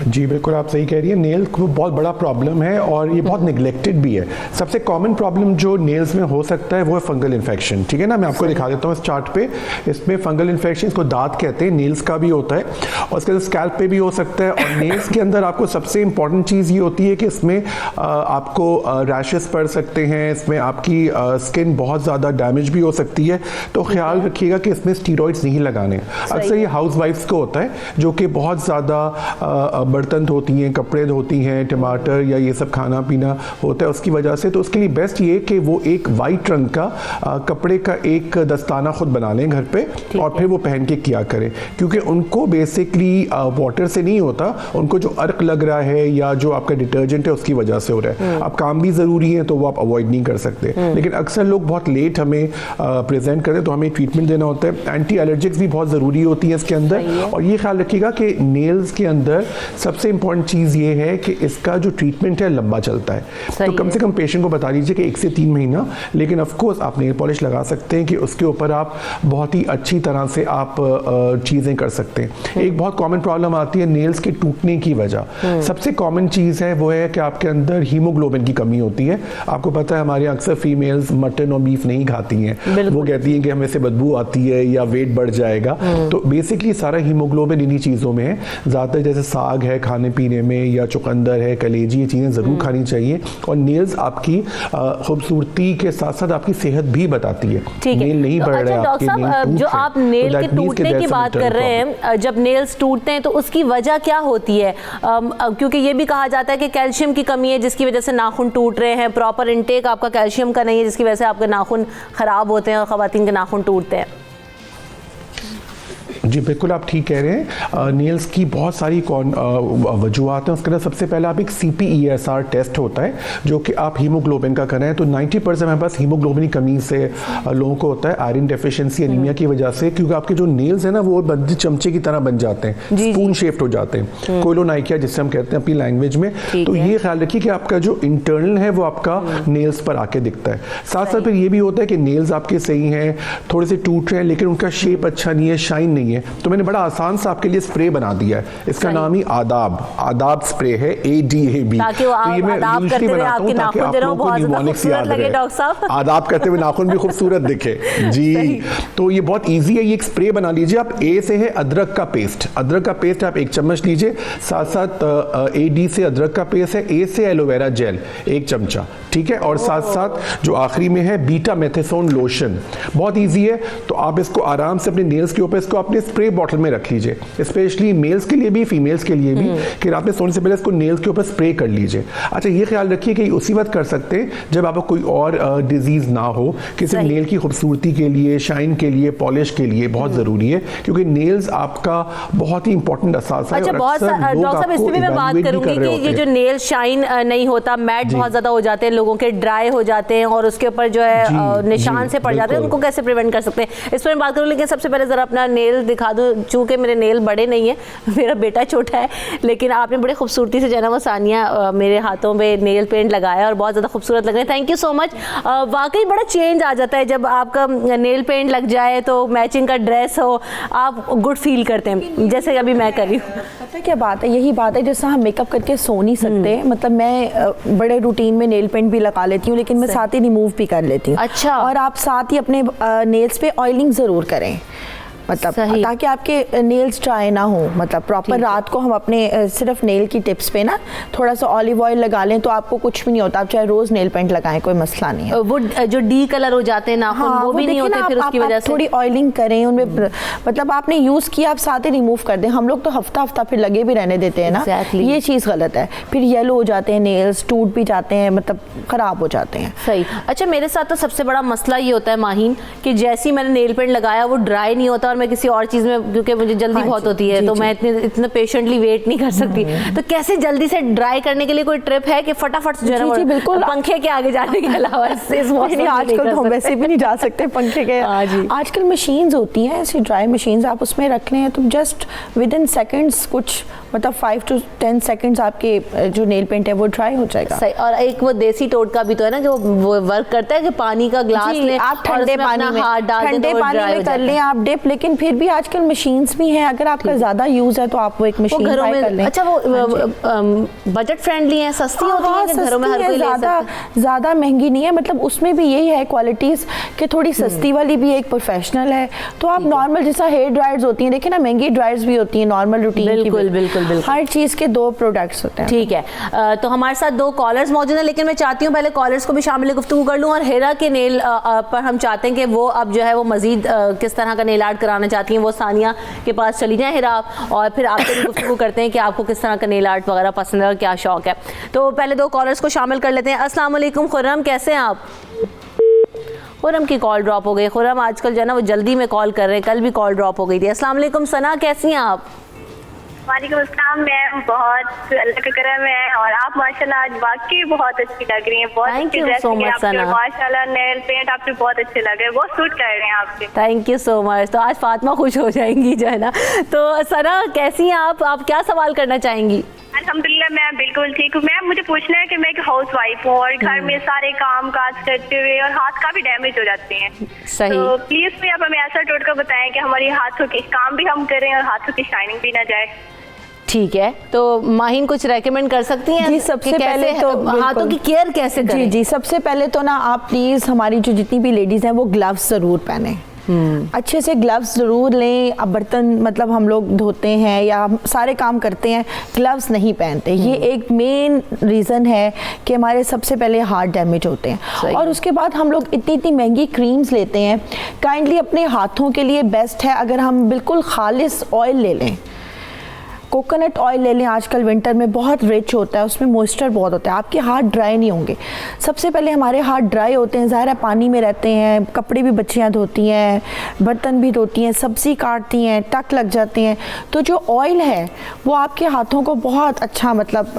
जी बिल्कुल, आप सही कह रही है। नेल को बहुत बड़ा प्रॉब्लम है और ये बहुत निगलेक्टेड भी है। सबसे कॉमन प्रॉब्लम जो नेल्स में हो सकता है वो है फंगल इन्फेक्शन। ठीक है ना, मैं आपको दिखा देता हूँ इस चार्ट पे। इसमें फंगल इन्फेक्शन, इसको दांत कहते हैं, नेल्स का भी होता है, और इसके अंदर स्कैल्प पे भी हो सकता है। और नेल्स के अंदर आपको सबसे इंपॉर्टेंट चीज़ ये होती है कि इसमें आपको रैशेस पड़ सकते हैं, इसमें आपकी स्किन बहुत ज़्यादा डैमेज भी हो सकती है। तो ख्याल रखिएगा कि इसमें स्टीरॉइड्स नहीं लगाने। अक्सर ये हाउस वाइफ्स को होता है जो कि बहुत ज़्यादा बर्तन धोती हैं, कपड़े धोती हैं, टमाटर या ये सब खाना पीना होता है उसकी वजह से। तो उसके लिए बेस्ट ये कि वो एक वाइट रंग का कपड़े का एक दस्ताना खुद बना लें घर पे, और फिर वो पहन के किया करें, क्योंकि उनको बेसिकली वाटर से नहीं होता, उनको जो अर्क लग रहा है या जो आपका डिटर्जेंट है उसकी वजह से हो रहा है। अब काम भी ज़रूरी है तो वो आप अवॉइड नहीं कर सकते, लेकिन अक्सर लोग बहुत लेट हमें प्रेजेंट करते हैं तो हमें ट्रीटमेंट देना होता है। एंटी एलर्जिक्स भी बहुत ज़रूरी होती है इसके अंदर। और ये ख्याल रखिएगा कि नेल्स के अंदर सबसे इंपॉर्टेंट चीज़ ये है कि इसका जो ट्रीटमेंट है लंबा चलता है, तो कम से कम पेशेंट को बता दीजिए कि 1 से 3 महीना, लेकिन ऑफ कोर्स आप नेल पॉलिश लगा सकते हैं कि उसके ऊपर आप बहुत ही अच्छी तरह से आप चीज़ें कर सकते हैं। एक बहुत कॉमन प्रॉब्लम आती है नेल्स के टूटने की वजह। सबसे कॉमन चीज़ है वो है कि आपके अंदर हीमोग्लोबिन की कमी होती है। आपको पता है हमारे अक्सर फीमेल्स मटन और बीफ नहीं खाती हैं, वो कहती हैं कि हमें से बदबू आती है या वेट बढ़ जाएगा। तो बेसिकली सारा हीमोग्लोबिन इन्हीं चीज़ों में है। ज़्यादातर जैसे साग है खाने पीने में, या चुकंदर है, कलेजी, ये चीज़ें ज़रूर खानी चाहिए। और नेल्स आपकी खूबसूरती के साथ साथ आपकी सेहत भी बताती है। नेल नहीं बढ़ रहे हैं आपके, नेल जो आप नेल के टूटने की बात कर रहे हैं, जब नेल्स टूटते हैं तो उसकी वजह क्या होती है? क्योंकि ये भी कहा जाता है कि कैल्शियम की कमी है जिसकी वजह से नाखून टूट रहे हैं, प्रॉपर इनटेक आपका कैल्शियम का नहीं है जिसकी वजह से आपके नाखून खराब होते हैं और ख़वातीन के नाखून टूटते हैं। जी बिल्कुल आप ठीक कह रहे हैं। नेल्स की बहुत सारी वजूहत हैं। उसके अंदर सबसे पहले आप एक CPESR टेस्ट होता है जो कि आप हीमोग्लोबिन का करें, तो 90% हमारे पास हीमोग्लोबिन की कमी से लोगों को होता है, आयरन डेफिशिएंसी, एनीमिया की वजह से, क्योंकि आपके जो नेल्स हैं ना वो बंद चमचे की तरह बन जाते हैं, स्पून शेप्ड हो जाते हैं, कोलोनाइकिया जिससे हम कहते हैं अपनी लैंग्वेज में। तो ये ख्याल रखिए कि आपका जो इंटरनल है वो आपका नेल्स पर आके दिखता है। साथ साथ फिर ये भी होता है कि नेल्स आपके सही हैं, थोड़े से टूट रहे हैं लेकिन उनका शेप अच्छा नहीं है, शाइन नहीं है, तो मैंने बड़ा आसान सा आपके लिए स्प्रे बना दिया है। इसका नाम ही आदाब स्प्रे है, ADAB। ताकि वो तो ये मैं आदाब करते हुए आपके नाखून जो है बहुत ज़्यादा खूबसूरत लगे डॉक्टर साहब। आदाब करते हुए नाखून भी खूबसूरत दिखे जी। तो ये बहुत इजी है, ये एक स्प्रे बना लीजिए आप। A से है अदरक का पेस्ट, अदरक का पेस्ट आप 1 चम्मच लीजिए, साथ साथ AD से अदरक का पेस्ट है, A से एलोवेरा जेल 1 चमचा, ठीक है, और साथ साथ जो आखिरी में है बीटा मेथेसोन लोशन। बहुत इजी है, तो आप इसको आराम से अपने नेल्स के ऊपर इसको अपने स्प्रे बॉटल में रख लीजिए, स्पेशली मेल्स के लिए भी फीमेल्स के लिए भी, कि रात में सोने से पहले इसको नेल्स के ऊपर स्प्रे कर लीजिए। अच्छा ये ख्याल रखिए कि उसी वक्त कर सकते हैं जब आपको कोई और डिजीज ना हो, कि सिर्फ नेल की खूबसूरती के लिए, शाइन के लिए, पॉलिश के लिए बहुत जरूरी है, क्योंकि नेल्स आपका बहुत ही इंपॉर्टेंट असासा है। अच्छा बहुत डॉक्टर साहब इस पे भी मैं बात करूंगी कि ये जो नेल शाइन नहीं होता, मैट बहुत ज्यादा हो जाते हैं लोगों के, ड्राई हो जाते हैं और उसके ऊपर जो है निशान से पड़ जाते हैं, उनको कैसे प्रिवेंट कर सकते हैं, इस पर मैं बात करूँ। लेकिन सबसे पहले जरा अपना नेल दिखा दूं, चूंकि मेरे नेल बड़े नहीं है, मेरा बेटा छोटा है, लेकिन आपने बड़ी खूबसूरती से जो है ना वो सानिया मेरे हाथों पे नेल पेंट लगाया और बहुत ज़्यादा खूबसूरत लग रहे हैं। Thank you so much. वाकई बड़ा चेंज आ जाता है जब आपका नेल पेंट लग जाए, तो मैचिंग का ड्रेस हो, आप गुड फील करते हैं, जैसे अभी मैं कर रही हूँ। पता है क्या बात है, यही बात है, जैसे हम मेकअप करके सो नहीं सकते, मतलब मैं बड़े रूटीन में नेल पेंट भी लगा लेती हूँ, लेकिन मैं साथ ही रिमूव भी कर लेती हूँ। अच्छा। और आप साथ ही अपने नेल्स पे ऑयलिंग ज़रूर करें, मतलब ताकि आपके नेल्स ड्राई ना हो, मतलब प्रॉपर रात को हम अपने सिर्फ नेल की टिप्स पे ना थोड़ा सा ऑलिव ऑयल लगा लें तो आपको कुछ भी नहीं होता, आप चाहे रोज नेल पेंट लगाएं, कोई मसला नहीं है। वो जो डी कलर हो जाते हैं नाखून, वो भी नहीं होते फिर उसकी वजह से। थोड़ी ऑयलिंग करें उनमें, मतलब आपने यूज किया आप साथ ही रिमूव कर दें। हम लोग तो हफ्ता फिर लगे भी रहने देते हैं ना, ये चीज गलत है, फिर येलो हो जाते हैं नेल्स, टूट भी जाते हैं, मतलब खराब हो जाते हैं। सही। अच्छा मेरे साथ तो सबसे बड़ा मसला ये होता है माहीन कि जैसे ही मैंने नेल पेंट लगाया वो ड्राई नहीं होता, और मैं किसी और चीज में, क्योंकि मुझे जल्दी बहुत होती है तो मैं इतना पेशेंटली वेट नहीं कर सकती, तो कैसे जल्दी से ड्राई करने के लिए कोई ट्रिप है कि फटाफट जो है ना बिल्कुल पंखे के आगे जाने के अलावा आजकल तो वैसे भी नहीं जा सकते पंखे के। आजकल मशीन्स होती हैं ऐसी ड्राई मशीन्स, आप उसमें रख लें तो जस्ट विद इन सेकंड्स, कुछ मतलब 5 to 10 सेकंड्स आपके जो नेल पेंट है वो ड्राई हो जाएगा। सही। और एक वो देसी टोटका भी तो है ना जो वो वर्क करता है कि पानी का ग्लास लें, आप ठंडे पानी में कर लें आप डिप, लेकिन फिर भी आजकल मशीन्स भी हैं, अगर आपका ज्यादा यूज है तो आप वो एक मशीन घरों में कर लें। अच्छा वो बजट फ्रेंडली है, सस्ती होती है कि घरों में हर कोई ले सकता है? ज्यादा महंगी नहीं है, मतलब उसमें भी यही है क्वालिटीज कि थोड़ी सस्ती वाली भी एक प्रोफेशनल है, तो आप नॉर्मल जैसा हेयर ड्रायर्स होती हैं, देखिए ना महंगी ड्रायर्स भी होती हैं नॉर्मल रूटीन की। बिल्कुल बिल्कुल बिल्कुल, हर चीज के 2 प्रोडक्ट्स होते हैं। ठीक है। तो हमारे साथ 2 कॉलर्स मौजूद हैं, लेकिन मैं चाहती हूँ पहले कॉलर्स को भी शामिल गुफ्तगू कर लूँ, और हेरा के नेल पर हम चाहते हैं कि वो अब जो है वो मजीद किस तरह का नेल आर्ट कराना चाहती हैं, वो सानिया के पास चली जाएं हेरा आप, और फिर आपसे भी गुफ्तगू करते हैं कि आपको किस तरह का नेल आर्ट वगैरह पसंद है और क्या शौक है। तो पहले 2 कॉलर्स को शामिल कर लेते हैं। अस्सलाम वालेकुम खुर्रम, कैसे हैं आप? खुर्रम की कॉल ड्रॉप हो गई। खुर्रम आजकल जो है ना वो जल्दी में कॉल कर रहे हैं, कल भी कॉल ड्रॉप हो गई थी। अस्सलाम वालेकुम सना, कैसी हैं आप? वालेकुम अस्सलाम, सलाम मैम, बहुत अल्लाह का करम है और आप माशाल्लाह आज वाकई बहुत अच्छी लग रही हैं, बहुत Thank अच्छी you ड्रेस so है much, आपकी और सना। माशाल्लाह नेल पेंट आपके बहुत अच्छे लग रहे हैं, बहुत सूट कर रहे हैं आपके। Thank you so much. तो आज फातिमा खुश हो जाएंगी जो है ना। तो सना कैसी हैं आप क्या सवाल करना चाहेंगी? अल्हम्दुलिल्लाह मैं बिल्कुल ठीक हूँ मैम। मुझे पूछना है कि मैं एक हाउस वाइफ हूँ और घर में सारे काम काज करते हुए और हाथ काफी डैमेज हो जाते हैं। सही। तो प्लीज भी आप हमें ऐसा टोटका बताएं कि हमारी हाथों के काम भी हम करें और हाथों की शाइनिंग भी ना जाए। ठीक है, तो माहिन कुछ रेकमेंड कर सकती हैं? जी, सबसे कि कैसे पहले तो हाथों की केयर कैसे करें? जी, सबसे पहले तो ना आप प्लीज़ हमारी जो जितनी भी लेडीज़ हैं वो ग्लव्स ज़रूर पहने, अच्छे से ग्लव्स ज़रूर लें। अब बर्तन मतलब हम लोग धोते हैं या हम सारे काम करते हैं, ग्लव्स नहीं पहनते, ये एक मेन रीज़न है कि हमारे सबसे पहले हाथ डैमेज होते हैं। और उसके बाद हम लोग इतनी इतनी महंगी क्रीम्स लेते हैं। काइंडली अपने हाथों के लिए बेस्ट है अगर हम बिल्कुल खालिस ऑयल ले लें, कोकोनट ऑयल ले लें। आजकल विंटर में बहुत रिच होता है, उसमें मॉइस्चर बहुत होता है, आपके हाथ ड्राई नहीं होंगे। सबसे पहले हमारे हाथ ड्राई होते हैं, ज़ाहिर है पानी में रहते हैं, कपड़े भी बच्चियां धोती हैं, बर्तन भी धोती हैं, सब्ज़ी काटती हैं, टक लग जाते हैं। तो जो ऑयल है वो आपके हाथों को बहुत अच्छा मतलब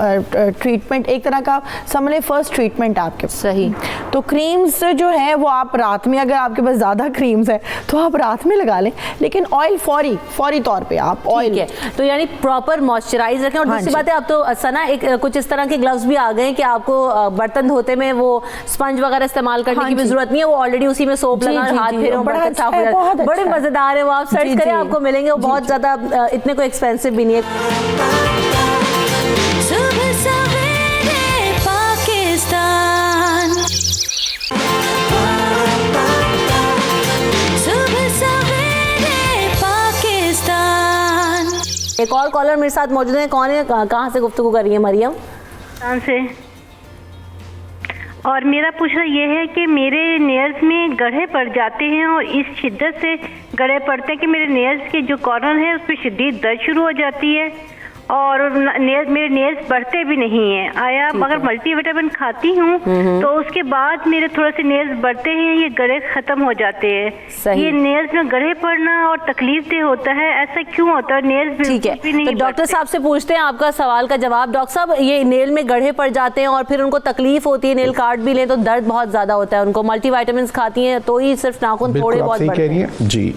ट्रीटमेंट, एक तरह का समझ लें फर्स्ट ट्रीटमेंट आपके। सही। तो क्रीम्स जो है वो आप रात में, अगर आपके पास ज़्यादा क्रीम्स है तो आप रात में लगा लें, लेकिन ऑयल फौरी तौर पे आप ऑयल है। तो यानी प्रॉपर मॉइस्चराइज रखें। और दूसरी बात है, अब तो सना एक कुछ इस तरह के ग्लव्स भी आ गए हैं कि आपको बर्तन धोते में वो स्पंज वगैरह इस्तेमाल करने की भी जरूरत नहीं है, वो ऑलरेडी उसी में सोप लगा और हाथ फेरो, बर्तन साफ हो जाता है। बड़े मजेदार है वो, आप सर्च करें आपको मिलेंगे, वो बहुत ज्यादा इतने कोई एक्सपेंसिव भी नहीं है। एक और कॉलर मेरे साथ मौजूद है। कौन है, कहाँ से गुफ्तगू कर रही है? मरियम से। और मेरा पूछना ये है कि मेरे नेल्स में गड्ढे पड़ जाते हैं और इस शिद्दत से गड्ढे पड़ते हैं कि मेरे नेल्स के जो कॉर्नर है उस पर शदीद दर्द शुरू हो जाती है और मेरे नेल्स बढ़ते भी नहीं हैं। आया अगर मल्टीविटामिन खाती हूँ तो उसके बाद मेरे थोड़े से नेल्स बढ़ते हैं, ये गड्ढे खत्म हो जाते हैं। ये नेल्स में गड्ढे पड़ना और तकलीफ दे होता है, ऐसा क्यों होता है? नेल्स ठीक है, तो डॉक्टर साहब से पूछते हैं आपका सवाल का जवाब। डॉक्टर साहब, ये नेल में गड्ढे पड़ जाते हैं और फिर उनको तकलीफ होती है, नेल काट भी लें तो दर्द बहुत ज्यादा होता है उनको, मल्टीविटामिन खाती हैं तो ही सिर्फ नाखून थोड़े बहुत बढ़ते हैं। जी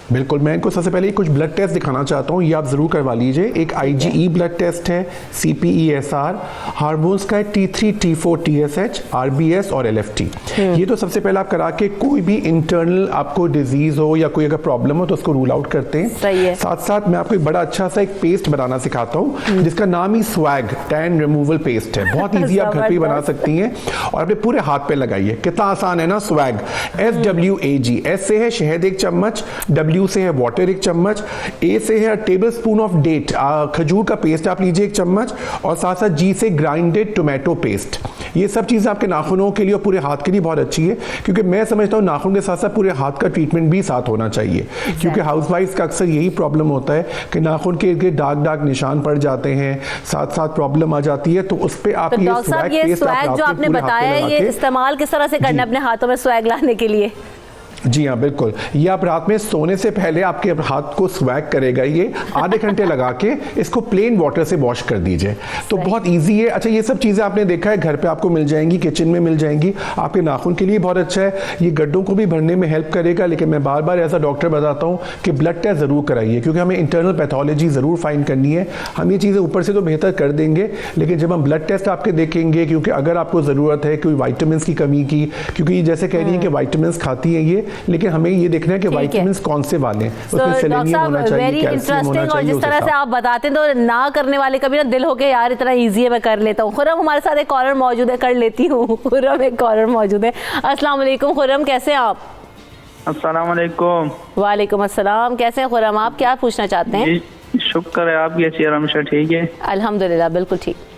बिल्कुल, मैं इनको सबसे पहले कुछ ब्लड टेस्ट दिखाना चाहता हूँ, ये आप ज़रूर करवा लीजिए। एक IgE ब्लड टेस्ट है, CPESR, हार्मोन्स का है T3, T4, TSH, RBS और LFT। ये तो सबसे पहले आप करा के कोई भी इंटरनल आपको डिजीज़ हो या कोई अगर प्रॉब्लम हो तो उसको रूल आउट करते हैं। सही है। साथ साथ मैं आपको एक बड़ा अच्छा सा एक पेस्ट बनाना सिखाता हूँ जिसका नाम ही स्वैग टैन रिमूवल पेस्ट है। बहुत ईजी, आप घर पे बना सकती हैं और अपने पूरे हाथ पे लगाइए। कितना आसान है ना। स्वैग SWAG, S से है शहद 1 चम्मच, W से है वाटर 1 चम्मच, A से है टेबल स्पून ऑफ डेट खजूर का पेस्ट आप लीजिए 1 चम्मच, और साथ साथ G से ग्राइंडेड टोमेटो पेस्ट। ये सब चीज़ें आपके नाखूनों के लिए और पूरे हाथ के लिए बहुत अच्छी है, क्योंकि मैं समझता हूँ नाखून के साथ साथ पूरे हाथ का ट्रीटमेंट भी साथ होना चाहिए। क्योंकि हाउसवाइफ्स का अक्सर यही प्रॉब्लम होता है कि नाखून के इर्द दाग निशान पड़ जाते हैं, साथ साथ प्रॉब्लम आ जाती है। तो उस पर आप ये स्वैग जो आपने बताया, ये इस्तेमाल किस तरह से करना है अपने हाथों में स्वैग लाने के लिए? जी हाँ बिल्कुल, ये आप रात में सोने से पहले आपके हाथ को स्वैग करेगा, ये आधे घंटे लगा के इसको प्लेन वाटर से वॉश कर दीजिए, तो बहुत इजी है। अच्छा, ये सब चीज़ें आपने देखा है घर पे आपको मिल जाएंगी, किचन में मिल जाएंगी, आपके नाखून के लिए बहुत अच्छा है, ये गड्ढों को भी भरने में हेल्प करेगा। लेकिन मैं बार बार एज अ डॉक्टर बताता हूँ कि ब्लड टेस्ट ज़रूर कराइए, क्योंकि हमें इंटरनल पैथोलॉजी ज़रूर फाइंड करनी है। हम ये चीज़ें ऊपर से तो बेहतर कर देंगे, लेकिन जब हम ब्लड टेस्ट आपके देखेंगे, क्योंकि अगर आपको ज़रूरत है कोई वाइटामिन की कमी की, क्योंकि ये जैसे कह रही है कि वाइटामिन खाती है ये, लेकिन हमें ये देखना है कि विटामिन्स कौन से वाले हैं, उसमें सेलेनियम होना चाहिए, कैल्शियम होना चाहिए। और जिस तरह से आप बताते हैं तो ना करने वाले कभी ना दिल हो के यार इतना इजी है मैं कर लेता हूँ। खुर्रम हमारे साथ एक कॉलर मौजूद है, कर लेती हूँ। खुर्रम एक कॉलर मौजूद है। अस्सलाम वालेकुम खुर्रम, कैसे हैं आप? अस्सलाम वालेकुम। वालेकुम अस्सलाम, कैसे हैं खुर्रम? आप क्या पूछना चाहते हैं? शुक्र है, आप कैसी हैं रमशा? ठीक है अल्हम्दुलिल्लाह, बिल्कुल ठीक।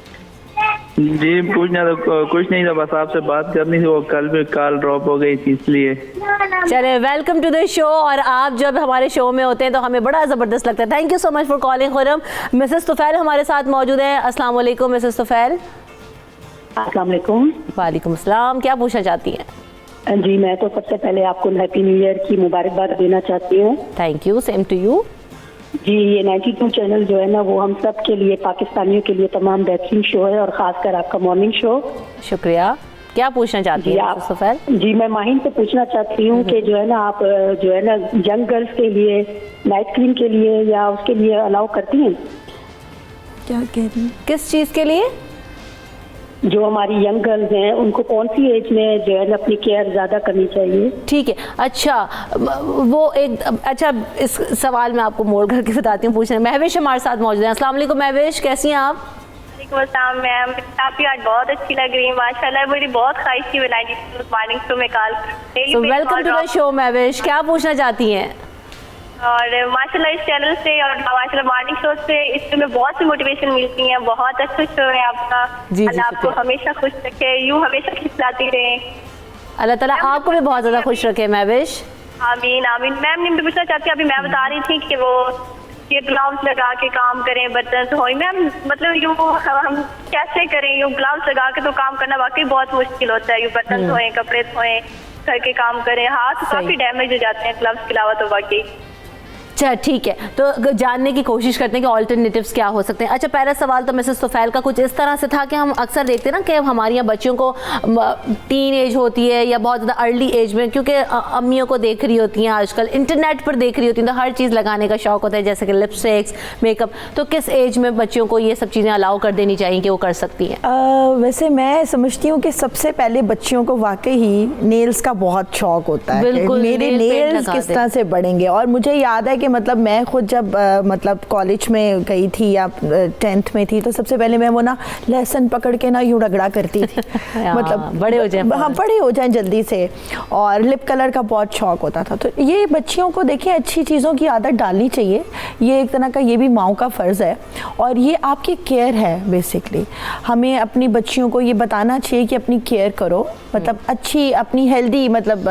जी पूछना तो कुछ नहीं था, बस आपसे बात करनी थी, वो कल भी कॉल ड्रॉप हो गई थी इसलिए। चले, वेलकम टू द शो। और आप जब हमारे शो में होते हैं तो हमें बड़ा ज़बरदस्त लगता है। Thank you so much for calling Khurram. Mrs Tufail हमारे साथ मौजूद हैं। अस्सलाम वालेकुम मिसेस तुफैल। अस्सलाम वालेकुम। वालेकुम अस्सलाम, क्या पूछना चाहती हैं? जी मैं तो सबसे पहले आपको हैप्पी न्यू ईयर की मुबारकबाद देना चाहती हूँ। Thank you, same to you. जी, ये 92 चैनल जो है ना वो हम सब के लिए, पाकिस्तानियों के लिए तमाम बेहतरीन शो है, और खासकर आपका मॉर्निंग शो। शुक्रिया। क्या पूछना चाहती जी हैं आप सुफैल? जी, मैं माहिन से पूछना चाहती हूँ कि जो है ना आप जो है ना यंग गर्ल्स के लिए नाइट क्रीम के लिए या उसके लिए अलाउ करती हैं? क्या कह रही हैं? किस चीज़ के लिए? जो हमारी यंग गर्ल्स हैं उनको कौन सी एज में जो है ना अपनी केयर ज़्यादा करनी चाहिए? ठीक है, अच्छा वो एक अच्छा इस सवाल में आपको मोड़ करके बताती हूँ पूछने। महविश हमारे साथ मौजूद हैं। अस्सलाम वालेकुम महविश, कैसी हैं आप? वालेकुम मैम, आपकी आज बहुत अच्छी लग रही है माशाल्लाह। मेरी बहुत ख्वाहिश थी बनाई मॉर्निंग शो में call. So welcome to the show Mahwish, क्या पूछना चाहती हैं? और माशाल्लाह इस चैनल से और माशाल्लाह मॉर्निंग शो से इससे में बहुत सी मोटिवेशन मिलती है। बहुत अच्छा शो है आपका। अल्लाह आपको हमेशा खुश रखे, यूं हमेशा खिलाती रहे। अल्लाह ताला आपको भी बहुत ज़्यादा खुश रखे महविश। आमीन आमीन। मैम ने पूछना चाहती है, अभी मैं बता रही थी कि वो ये ग्लव्स लगा के काम करें, बर्तन धोएं। मैम मतलब यूँ हम कैसे करें? यूँ ग्लव्स लगा के तो काम करना वाकई बहुत मुश्किल होता है। यूँ बर्तन धोएं, कपड़े धोएं, घर के काम करें, हाथ काफ़ी डैमेज हो जाते हैं ग्लव्स के अलावा तो वाकई। अच्छा ठीक है, तो जानने की कोशिश करते हैं कि ऑल्टरनेटिव्स क्या हो सकते हैं। अच्छा पहला सवाल तो मिसेस सुफैल का कुछ इस तरह से था कि हम अक्सर देखते हैं ना कि हमारी यहाँ बच्चियों को टीन एज होती है या बहुत ज़्यादा अर्ली एज में, क्योंकि अम्मियों को देख रही होती हैं आजकल, इंटरनेट पर देख रही होती हैं, तो हर चीज़ लगाने का शौक़ होता है जैसे कि लिपस्टिक्स, मेकअप। तो किस एज में बच्चियों को ये सब चीज़ें अलाउ कर देनी चाहिए कि वो कर सकती हैं? वैसे मैं समझती हूँ कि सबसे पहले बच्चियों को वाकई ही नेल्स का बहुत शौक होता है। बिल्कुल, मेरे नेल्स किस तरह से बढ़ेंगे। और मुझे याद है कि मतलब मैं खुद जब मतलब कॉलेज में गई थी या 10th में थी, तो सबसे पहले मैं वो ना लहसुन पकड़ के ना यूँ रगड़ा करती थी मतलब बड़े हो जाए, हाँ बड़े हो जाएं जल्दी से। और लिप कलर का बहुत शौक होता था। तो ये बच्चियों को देखिए अच्छी चीज़ों की आदत डालनी चाहिए। ये एक तरह का ये भी माँ का फ़र्ज़ है और ये आपकी केयर है बेसिकली। हमें अपनी बच्चियों को ये बताना चाहिए कि अपनी केयर करो, मतलब अच्छी अपनी हेल्दी, मतलब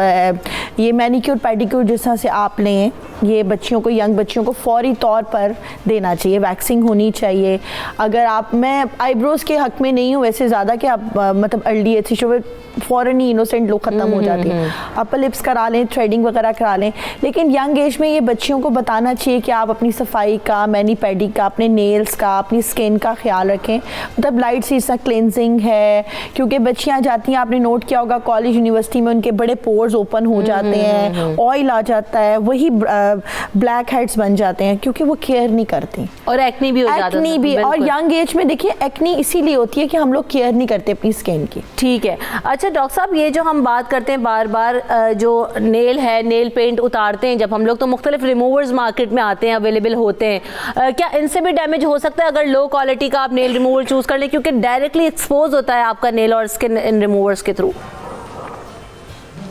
ये मैनिक्योर पेडिक्योर जिस तरह से आप लें, ये बच्चियों को, यंग बच्चियों को फौरी तौर पर देना चाहिए। वैक्सिंग होनी चाहिए। अगर आप, मैं आईब्रोज़ के हक में नहीं हूँ वैसे ज़्यादा कि आप मतलब अर्ली एज शो फ़ौरन ही इनोसेंट लोग ख़त्म हो जाते हैं। अपर लिप्स करा लें, थ्रेडिंग वगैरह करा लें, लेकिन यंग एज में ये बच्चियों को बताना चाहिए कि आप अपनी सफाई का, मैनी पैडी का, अपने नेल्स का, अपनी स्किन का ख्याल रखें। मतलब लाइट सी सा क्लेंजिंग है, क्योंकि बच्चियाँ जाती हैं, आपने नोट किया होगा कॉलेज यूनिवर्सिटी में उनके बड़े पोर्स ओपन हो जाते हैं, ऑयल आ जाता है, वही ब्लैक हेड्स बन जाते हैं क्योंकि वो केयर नहीं करती। और एक्नी भी हो जाता है। एक्नी भी, और यंग एज में देखिए एक्नी इसीलिए होती है कि हम लोग केयर नहीं करते अपनी स्किन की। ठीक है। अच्छा डॉक्टर साहब, ये जो हम बात करते हैं बार बार जो नेल है, नेल पेंट उतारते हैं जब हम लोग, तो मुख्तलिफ रिमूवर्स मार्केट में आते हैं, अवेलेबल होते हैं। क्या इनसे भी डैमेज हो सकता है अगर लो क्वालिटी का आप नेल रिमूवर चूज़ कर लें, क्योंकि डायरेक्टली एक्सपोज होता है आपका नेल और स्किन इन रिमूवर्स के थ्रू?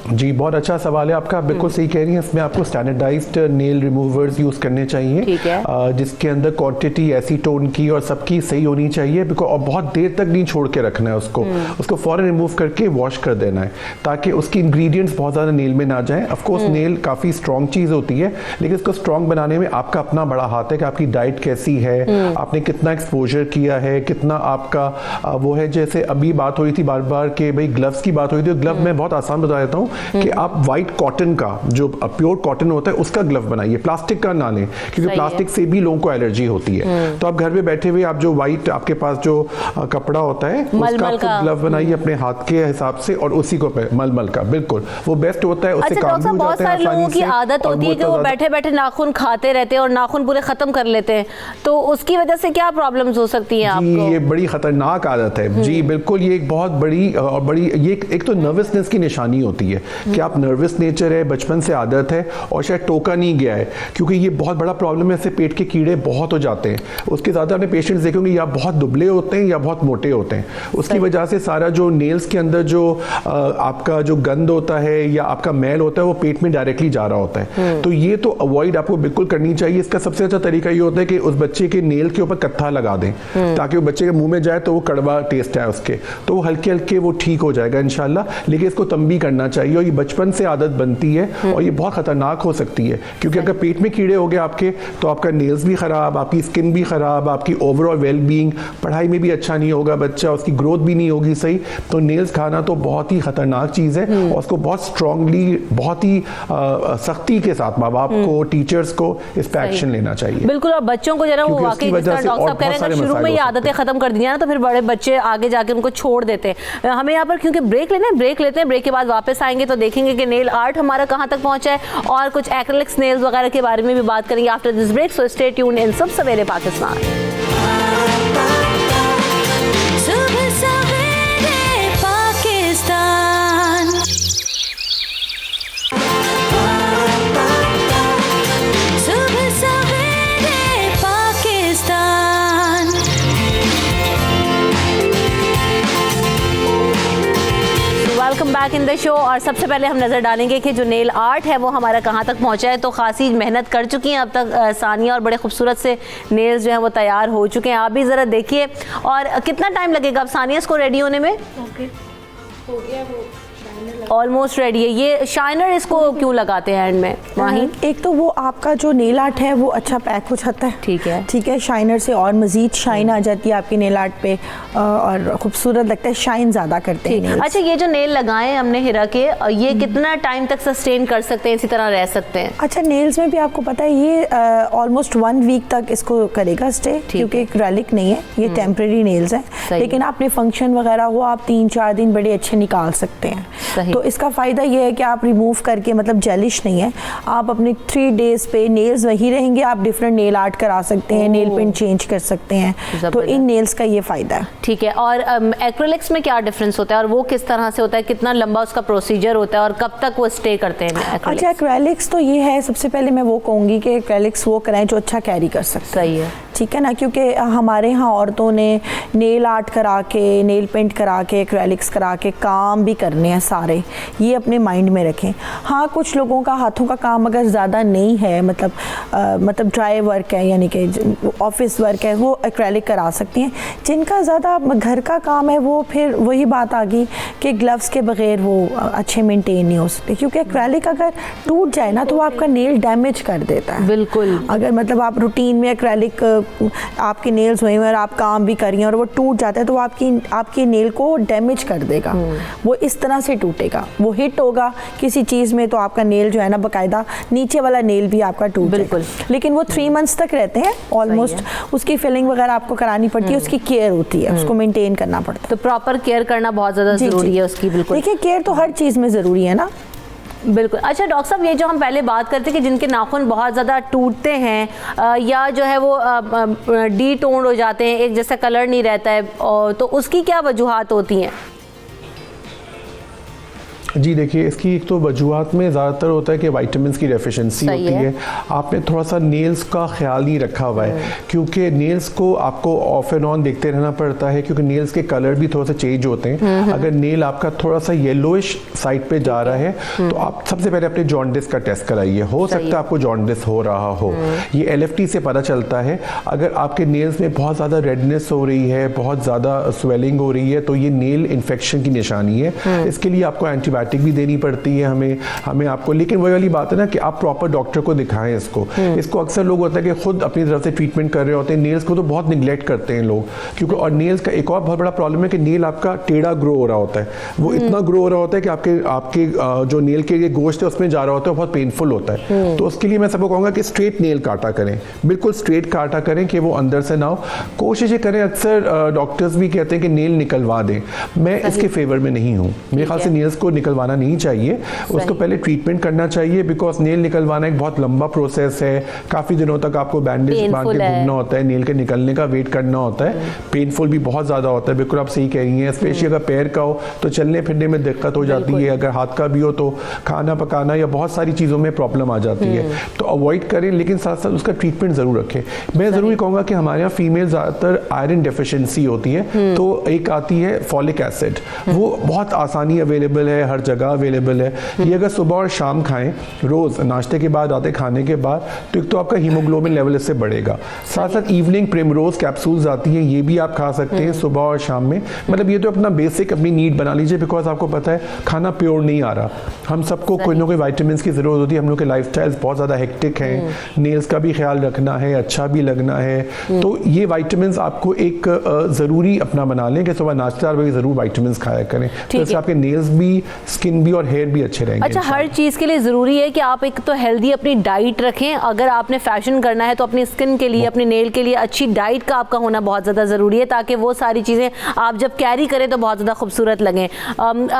जी बहुत अच्छा सवाल है आपका, बिल्कुल सही कह रही हैं। इसमें आपको स्टैंडर्डाइज्ड नेल रिमूवर्स यूज़ करने चाहिए। ठीक है। जिसके अंदर क्वांटिटी एसीटोन की और सबकी सही होनी चाहिए, बिकॉज और बहुत देर तक नहीं छोड़ के रखना है उसको। उसको फ़ौरन रिमूव करके वॉश कर देना है ताकि उसकी इंग्रेडिएंट्स बहुत ज़्यादा नेल में ना जाएं। ऑफ कोर्स नेल काफ़ी स्ट्रॉन्ग चीज़ होती है, लेकिन इसको स्ट्रॉन्ग बनाने में आपका अपना बड़ा हाथ है कि आपकी डाइट कैसी है, आपने कितना एक्सपोजर किया है, कितना आपका वो है। जैसे अभी बात हो रही थी बार बार कि भाई ग्लव्स की बात हो रही थी, ग्लव मैं बहुत आसान बता देता हूँ कि आप वाइट कॉटन का, जो प्योर कॉटन होता है उसका ग्लव बनाइए, प्लास्टिक का ना लें, क्योंकि प्लास्टिक से भी लोगों को एलर्जी होती है। तो आप घर में बैठे हुए आप जो वाइट आपके पास जो कपड़ा होता है उसका आप ग्लव बनाइए अपने हाथ के हिसाब से, और उसी को मलमल का, बिल्कुल वो बेस्ट होता है। उससे काम भी हो बहुत सारे लोगों की आदत होती है कि वो बैठे बैठे नाखून खाते रहते हैं और नाखून पूरे खत्म कर लेते हैं, तो उसकी वजह से क्या प्रॉब्लम्स हो सकती हैं आपको? ये बड़ी खतरनाक आदत है जी, बिल्कुल। ये एक बहुत बड़ी और बड़ी, ये एक तो नर्वसनेस की निशानी होती है कि आप नर्वस नेचर है, बचपन से आदत है और शायद टोका नहीं गया है, क्योंकि ये बहुत बड़ा प्रॉब्लम है। इससे पेट के कीड़े बहुत हो जाते हैं। उसके ज़्यादा अपने पेशेंट्स देखेंगे या बहुत दुबले होते हैं या बहुत मोटे होते हैं। उसकी वजह से सारा जो नेल्स के अंदर जो आपका जो गंद होता है या आपका मैल होता है वो पेट में डायरेक्टली जा रहा होता है। तो ये तो अवॉइड आपको बिल्कुल करनी चाहिए। इसका सबसे अच्छा तरीका ये होता है कि उस बच्चे के नेल के ऊपर कत्था लगा दें ताकि वो बच्चे के मुंह में जाए तो वो कड़वा टेस्ट है उसके, तो वो हल्के हल्के वो ठीक हो जाएगा इंशाल्लाह। लेकिन इसको तंबी करना चाहिए चाहिए, और ये बचपन से आदत बनती है और ये बहुत खतरनाक हो सकती है, क्योंकि अगर पेट में कीड़े हो गए आपके तो आपका नेल्स भी खराब, आपकी स्किन भी खराब, आपकी ओवरऑल वेल बीइंग, पढ़ाई में भी अच्छा नहीं होगा बच्चा, उसकी ग्रोथ भी नहीं होगी सही। तो नेल्स खाना तो बहुत ही खतरनाक चीज़ है और उसको बहुत स्ट्रांगली, बहुत ही सख्ती के साथ माँ बाप को, टीचर्स को इस पर एक्शन लेना चाहिए। बिल्कुल, और बच्चों को जरा वो वाकई जिस तरह डॉक्टर साहब कह रहे हैं शुरू में ये आदतें खत्म कर दी ना तो फिर बड़े बच्चे आगे जाके उनको छोड़ देते हैं। हमें यहाँ पर क्योंकि ब्रेक लेते हैं, ब्रेक के बाद वापस आएंगे तो देखेंगे कि नेल आर्ट हमारा कहाँ तक पहुंचा है और कुछ एक्रिलिक्स नेल्स वगैरह के बारे में भी बात करेंगे after this break. So stay tuned in सुबह सवेरे पाकिस्तान। सुबह सवेरे पाकिस्तान। सुबह सवेरे Pakistan. Welcome back in the show. और सबसे पहले हम नज़र डालेंगे कि जो नेल आर्ट है वो हमारा कहाँ तक पहुँचा है। तो खासी मेहनत कर चुकी हैं अब तक सानिया और बड़े खूबसूरत से नेल्स जो हैं वो तैयार हो चुके हैं। आप भी ज़रा देखिए। और कितना टाइम लगेगा अब सानिया इसको रेडी होने में? हो गया वो ऑलमोस्ट रेडी है। ये शाइनर इसको क्यों लगाते हैं एंड में माही? एक तो वो आपका जो नेल आर्ट है वो अच्छा पैक हो जाता है, ठीक है, शाइनर से और मजीद शाइन आ जाती है आपके नेल आर्ट पे और खूबसूरत लगता है, शाइन ज़्यादा करते हैं। अच्छा, ये जो नेल लगाए हमने हिरा के, ये कितना टाइम तक सस्टेन कर सकते हैं, इसी तरह रह सकते हैं? अच्छा, नेल्स में भी आपको पता है ये ऑलमोस्ट 1 वीक तक इसको करेगा स्टे, क्योंकि एक्रेलिक नहीं है, ये टेम्परेरी नेल्स हैं। लेकिन आपने फंक्शन वगैरह हो आप 3-4 दिन बड़े अच्छे निकाल सकते हैं। तो इसका फ़ायदा ये है कि आप रिमूव करके, मतलब जेलिश नहीं है, आप अपने 3 डेज़ पे नेल्स वही रहेंगे, आप डिफरेंट नेल आर्ट करा सकते हैं, नेल पेंट चेंज कर सकते हैं। तो इन नेल्स का ये फ़ायदा है। ठीक है। और एक्रेलिक्स में क्या डिफरेंस होता है और वो किस तरह से होता है, कितना लंबा उसका प्रोसीजर होता है और कब तक वो स्टे करते हैं? अच्छा, एक्रेलिक्स तो ये है, सबसे पहले मैं वो कहूँगी कि एक्रेलिक्स वो कराएं जो अच्छा कैरी कर सकते हैं। सही है, ठीक है ना, क्योंकि हमारे यहाँ औरतों ने नेल आर्ट करा के, नेल पेंट करा के, एक्रेलिक्स करा के काम भी करने हैं सारे, ये अपने माइंड में रखें। हाँ, कुछ लोगों का हाथों का काम अगर ज़्यादा नहीं है, मतलब ड्राई वर्क है, यानी कि ऑफिस वर्क है, वो एक्रेलिक करा सकती हैं। जिनका ज़्यादा घर का काम है वो फिर वही बात आ गई कि ग्लव्स के बगैर वो अच्छे मेंटेन नहीं हो सकते, क्योंकि एक्रेलिक अगर टूट जाए ना तो वो आपका नेल डैमेज कर देता है। बिल्कुल। अगर मतलब आप रूटीन में एक्रेलिक आपके नेल्स हुए और आप काम भी कर रही हैं और वो टूट जाता है तो आपकी नेल को डैमेज कर देगा। वो इस तरह से टूटेगा, वो हिट होगा किसी चीज़ में तो आपका नेल जो है ना बाकायदा नीचे वाला नेल भी आपका टूट बिल्कुल। लेकिन वो 3 मंथ्स तक रहते हैं ऑलमोस्ट। उसकी फिलिंग वगैरह आपको करानी पड़ती है, उसकी केयर होती है, उसको मेंटेन करना पड़ता है। तो प्रॉपर केयर करना बहुत ज़्यादा ज़रूरी है उसकी। बिल्कुल, देखिए केयर तो हर चीज़ में ज़रूरी है ना। बिल्कुल। अच्छा डॉक्टर साहब, ये जो हम पहले बात करते हैं कि जिनके नाखून बहुत ज़्यादा टूटते हैं या जो है वो डी टोन्ड हो जाते हैं, एक जैसा कलर नहीं रहता है, तो उसकी क्या वजूहात होती हैं? जी देखिए, इसकी एक तो वजूहात में ज़्यादातर होता है कि विटामिन्स की डेफिशिएंसी होती है। आपने थोड़ा सा नेल्स का ख्याल नहीं रखा हुआ है, क्योंकि नेल्स को आपको ऑफ एंड ऑन देखते रहना पड़ता है, क्योंकि नेल्स के कलर भी थोड़ा सा चेंज होते हैं। अगर नेल आपका थोड़ा सा येलोइश साइड पे जा रहा है तो आप सबसे पहले अपने जॉन्डिस का टेस्ट कराइए। हो सकता है आपको जॉन्डिस हो रहा हो, ये LFT से पता चलता है। अगर आपके नेल्स में बहुत ज़्यादा रेडनेस हो रही है, बहुत ज़्यादा स्वेलिंग हो रही है, तो ये नेल इन्फेक्शन की निशानी है। इसके लिए आपको एंटीबायोटिक भी देनी पड़ती है हमें आपको। लेकिन वही वाली बात है ना कि आप प्रॉपर डॉक्टर को दिखाएं इसको अक्सर लोग होता है कि खुद अपनी तरफ से ट्रीटमेंट कर रहे होते हैं। नेल्स को तो बहुत निगलेक्ट करते हैं लोग, क्योंकि और नेल्स का एक और बहुत बड़ा प्रॉब्लम है कि नेल आपका टेढ़ा ग्रो हो रहा होता है। वो इतना ग्रो हो रहा होता है कि आपके जो नेल के गोश्त है उसमें जा रहा होता है, बहुत पेनफुल होता है। तो उसके लिए मैं सबको कहूँगा कि स्ट्रेट नेल काटा करें, बिल्कुल स्ट्रेट काटा करें कि वो अंदर से ना हो। कोशिश करें, अक्सर डॉक्टर्स भी कहते हैं कि नेल निकलवा दें, मैं इसके फेवर में नहीं हूँ। मेरे ख्याल से नेल्स को निकलवाना नहीं चाहिए, उसको पहले ट्रीटमेंट करना चाहिए, बिकॉज नेल निकलवाना एक बहुत लंबा प्रोसेस है। काफ़ी दिनों तक आपको बैंडेज बांध के घूमना होता है, नेल के निकलने का वेट करना होता है, पेनफुल भी बहुत ज़्यादा होता है। बिल्कुल आप सही कह रही हैं, स्पेशली अगर पैर का हो तो चलने फिरने में दिक्कत हो जाती है, अगर हाथ का भी हो तो खाना पकाना या बहुत सारी चीज़ों में प्रॉब्लम आ जाती है। तो अवॉइड करें, लेकिन साथ साथ उसका ट्रीटमेंट ज़रूर रखें। मैं ज़रूर कहूँगा कि हमारे यहाँ फीमेल ज़्यादातर आयरन डेफिशिएंसी होती है, तो एक आती है फॉलिक एसिड, वो बहुत आसानी अवेलेबल है, हर जगह अवेलेबल है। ये अगर सुबह और शाम खाएं रोज़, नाश्ते के बाद, आते खाने के बाद, तो एक तो आपका हीमोग्लोबिन लेवल इससे बढ़ेगा। साथ साथ इवनिंग प्रिमरोज कैप्सूल्स आती हैं, ये भी आप खा सकते हैं सुबह और शाम में। मतलब ये तो अपना बेसिक अपनी नीड बना लीजिए, बिकॉज आपको पता है खाना प्योर नहीं आ रहा। हम सबको कोई ना कोई विटामिन की ज़रूरत होती है। हम लोग के लाइफस्टाइल्स बहुत ज़्यादा हेक्टिक हैं, नेल्स का भी ख्याल रखना है, अच्छा भी लगना है, तो ये विटामिन आपको एक ज़रूरी अपना बना लें कि सुबह नाश्ता में ज़रूर विटामिन खाया करें, तो इससे आपके नेल्स भी, स्किन भी और हेयर भी अच्छे रहेंगे। अच्छा, हर चीज़ के लिए ज़रूरी है कि आप एक तो हेल्दी अपनी डाइट रखें। अगर आपने फैशन करना है तो अपनी स्किन के लिए, अपने नेल के लिए अच्छी डाइट का आपका होना बहुत ज़्यादा ज़रूरी है, ताकि वो सारी चीज़ें आप जब कैरी करें तो बहुत ज़्यादा खूबसूरत लगें।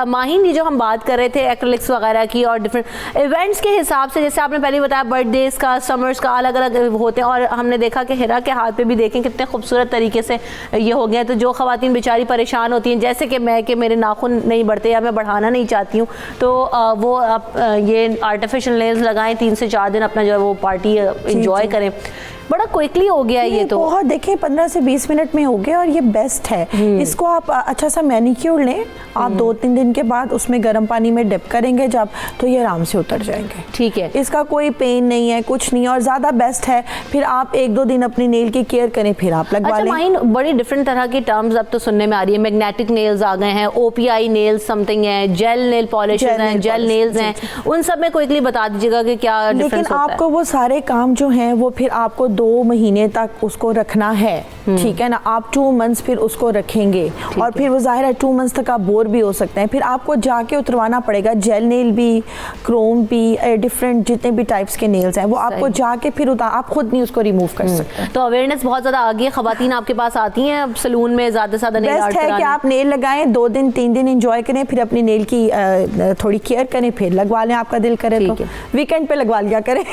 माहिन, ये जो हम बात कर रहे थे एक्रिलिक्स वगैरह की और डिफरेंट इवेंट्स के हिसाब से, जैसे आपने पहले बताया बर्थडेज का, समर्स का अलग अलग होते हैं, और हमने देखा कि हिरा के हाथ पे भी देखें कितने खूबसूरत तरीके से ये हो गया। तो जो ख़वातीन बेचारी परेशान होती हैं, जैसे कि मैं, कि मेरे नाखून नहीं बढ़ते या मैं बढ़ाना नहीं चाहती हूँ, तो वो आप ये आर्टिफिशियल नेल्स लगाएं, 3 से 4 दिन अपना जो है वो पार्टी इंजॉय करें। बड़ा क्विकली हो गया ये तो बहुत, देखें 15 से 20 मिनट में हो गया और ये बेस्ट है। इसको आप अच्छा सा मैनिक्योर लें, आप 2-3 दिन के बाद उसमें गर्म पानी में डिप करेंगे जब, तो ये आराम से उतर जाएंगे। ठीक है, इसका कोई पेन नहीं है, कुछ नहीं है, और ज़्यादा बेस्ट है। फिर आप 1-2 दिन अपनी नेल की केयर करें, फिर आप लगवा लें। माइन, बड़ी डिफरेंट तरह की टर्म्स अब तो सुनने में आ रही है। मैग्नेटिक नेल्स आ गए हैं, OPI नेल्स समथिंग है, जेल नेल पॉलिश हैं, जेल नेल्स हैं, उन सब में क्विकली बता दीजिएगा कि क्या डिफरेंस होता है। लेकिन आपको वो सारे काम जो हैं वो फिर आपको 2 महीने तक उसको रखना है, ठीक है ना। आप 2 मंथ्स फिर उसको रखेंगे, और फिर वो जाहिर है 2 मंथ्स तक आप बोर भी हो सकते हैं। फिर आपको जाके उतरवाना पड़ेगा, जेल नेल भी, क्रोम भी, डिफरेंट जितने भी टाइप्स के नेल्स हैं वो आपको जाके फिर आप खुद नहीं उसको रिमूव कर सकते। तो अवेयरनेस बहुत ज़्यादा आ गई है। ख़वातीन आपके पास आती हैं अब सलून में ज़्यादा से ज़्यादा नेल आर्ट कराने। बेस्ट है कि आप नेल लगाएं, 2 दिन 3 दिन एंजॉय करें, फिर अपनी नेल की थोड़ी केयर करें, फिर लगवा लें, आपका दिल करे तो वीकेंड पे लगवा लिया करें।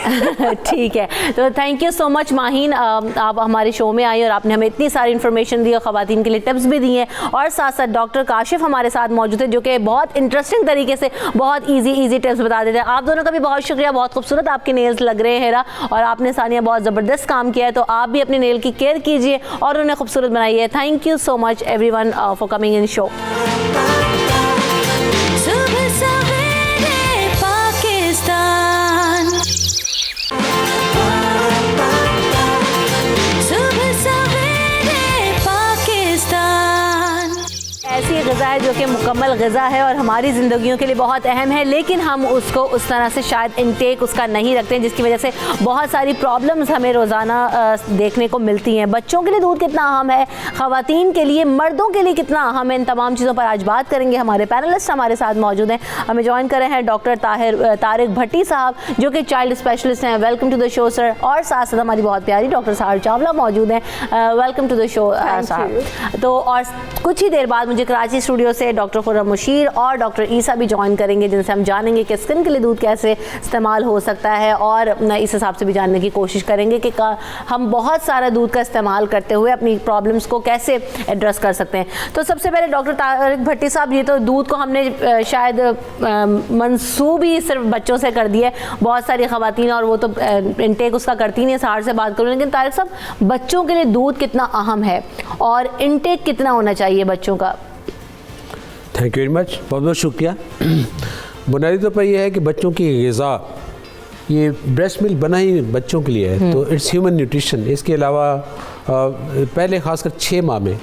ठीक है, तो thank you so much Mahin, आप हमारे शो में आई और आपने हमें इतनी सारी इन्फॉर्मेशन दी और ख़वातीन के लिए टिप्स भी दी हैं, और साथ साथ डॉक्टर काशिफ हमारे साथ मौजूद है जो कि बहुत इंटरेस्टिंग तरीके से बहुत इजी टिप्स बता देते हैं। आप दोनों का भी बहुत शुक्रिया, बहुत खूबसूरत आपके नेल्स लग रहे हैं हेरा, और आपने सानिया बहुत ज़बरदस्त काम किया है, तो आप भी अपने नेल की केयर कीजिए और उन्हें खूबसूरत बनाइए। Thank you so much everyone for coming in show. ऐसी ग़िज़ा है जो कि मुकम्मल ग़िज़ा है और हमारी ज़िंदगियों के लिए बहुत अहम है, लेकिन हम उसको उस तरह से शायद इनटेक उसका नहीं रखते हैं, जिसकी वजह से बहुत सारी प्रॉब्लम्स हमें रोज़ाना देखने को मिलती हैं। बच्चों के लिए दूध कितना अहम है, ख़वातीन के लिए, मर्दों के लिए कितना अहम है, इन तमाम चीज़ों पर आज बात करेंगे। हमारे पैनलिस्ट हमारे साथ मौजूद हैं, हमें ज्वाइन कर रहे हैं डॉक्टर तारिक भट्टी साहब जो कि चाइल्ड स्पेशलिस्ट हैं। Welcome to the show sir. और साथ साथ हमारी बहुत प्यारी डॉक्टर साहर चावला मौजूद हैं। वेलकम टू द शो साहब। तो और कुछ ही देर बाद मुझे कराची स्टूडियो से डॉक्टर खुर्रम मुशीर और डॉक्टर ईसा भी ज्वाइन करेंगे, जिनसे हम जानेंगे कि स्किन के लिए दूध कैसे इस्तेमाल हो सकता है, और इस हिसाब से भी जानने की कोशिश करेंगे कि हम बहुत सारा दूध का इस्तेमाल करते हुए अपनी प्रॉब्लम्स को कैसे एड्रेस कर सकते हैं। तो सबसे पहले डॉक्टर तारिक भट्टी साहब, ये तो दूध को हमने शायद मंसूब ही सिर्फ बच्चों से कर दिया है, बहुत सारी ख़वातीन और वो तो इनटेक उसका करती नहीं है, साहर से बात करूँ, लेकिन तारिक साहब बच्चों के लिए दूध कितना अहम है और इनटेक कितना होना चाहिए बच्चों का? थैंक यू वेरी मच, बहुत बहुत शुक्रिया। बुनियादी तौर पर यह है कि बच्चों की ग़िज़ा, ये ब्रेस्ट मिल्क बना ही बच्चों के लिए है, तो इट्स ह्यूमन न्यूट्रिशन। इसके अलावा पहले खासकर 6 माह में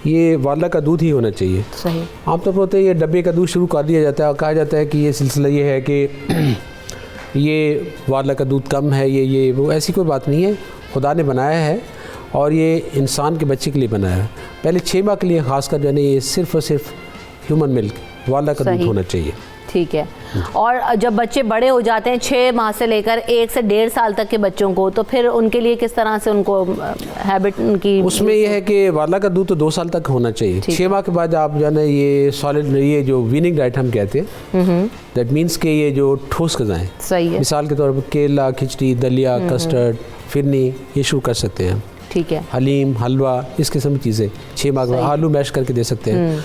ये वाला का दूध ही होना चाहिए। सही। आमतौर पर होते हैं ये डब्बे का दूध शुरू कर दिया जाता है और कहा जाता है कि ये सिलसिला ये है कि ये वाला का दूध कम है, ये वो, ऐसी कोई बात नहीं है। खुदा ने बनाया है और ये इंसान के बच्चे के लिए बनाया है। पहले 6 माह के लिए खासकर जो है ये सिर्फ और सिर्फ ह्यूमन मिल्क वाला का दूध होना चाहिए। ठीक है। और जब बच्चे बड़े हो जाते हैं 6 माह से लेकर 1 से 1.5 साल तक के बच्चों को, तो फिर उनके लिए किस तरह से उनको हैबिट उनकी? उसमें यह है कि वाला का दूध तो 2 साल तक होना चाहिए। 6 माह के बाद आप जो है ये सॉलिड, ये जो वीनिंग डाइट हम कहते हैं, दैट मीन्स कि ये जो ठोस ग़िज़ाएं, सही है, मिसाल के तौर पर केला, खिचड़ी, दलिया, कस्टर्ड, फिरनी, ये शुरू कर सकते हैं। ठीक है। हलीम, हलवा, इस किस्म की चीज़ें 6 माह के, आलू मैश करके दे सकते हैं।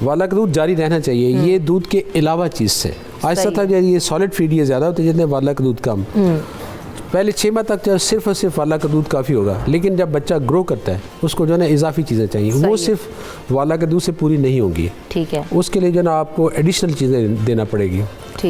वाला का दूध जारी रहना चाहिए, ये दूध के अलावा चीज़ से। आहिस्ता था ये सॉलिड फीड ये ज़्यादा होती है जितने वाला का दूध कम। पहले 6 माह तक जो सिर्फ और सिर्फ वाला का दूध काफ़ी होगा, लेकिन जब बच्चा ग्रो करता है उसको जो है ना इजाफी चीज़ें चाहिए, वो सिर्फ वाला का दूध से पूरी नहीं होंगी। ठीक है, उसके लिए जो ना आपको एडिशनल चीज़ें देना पड़ेगी,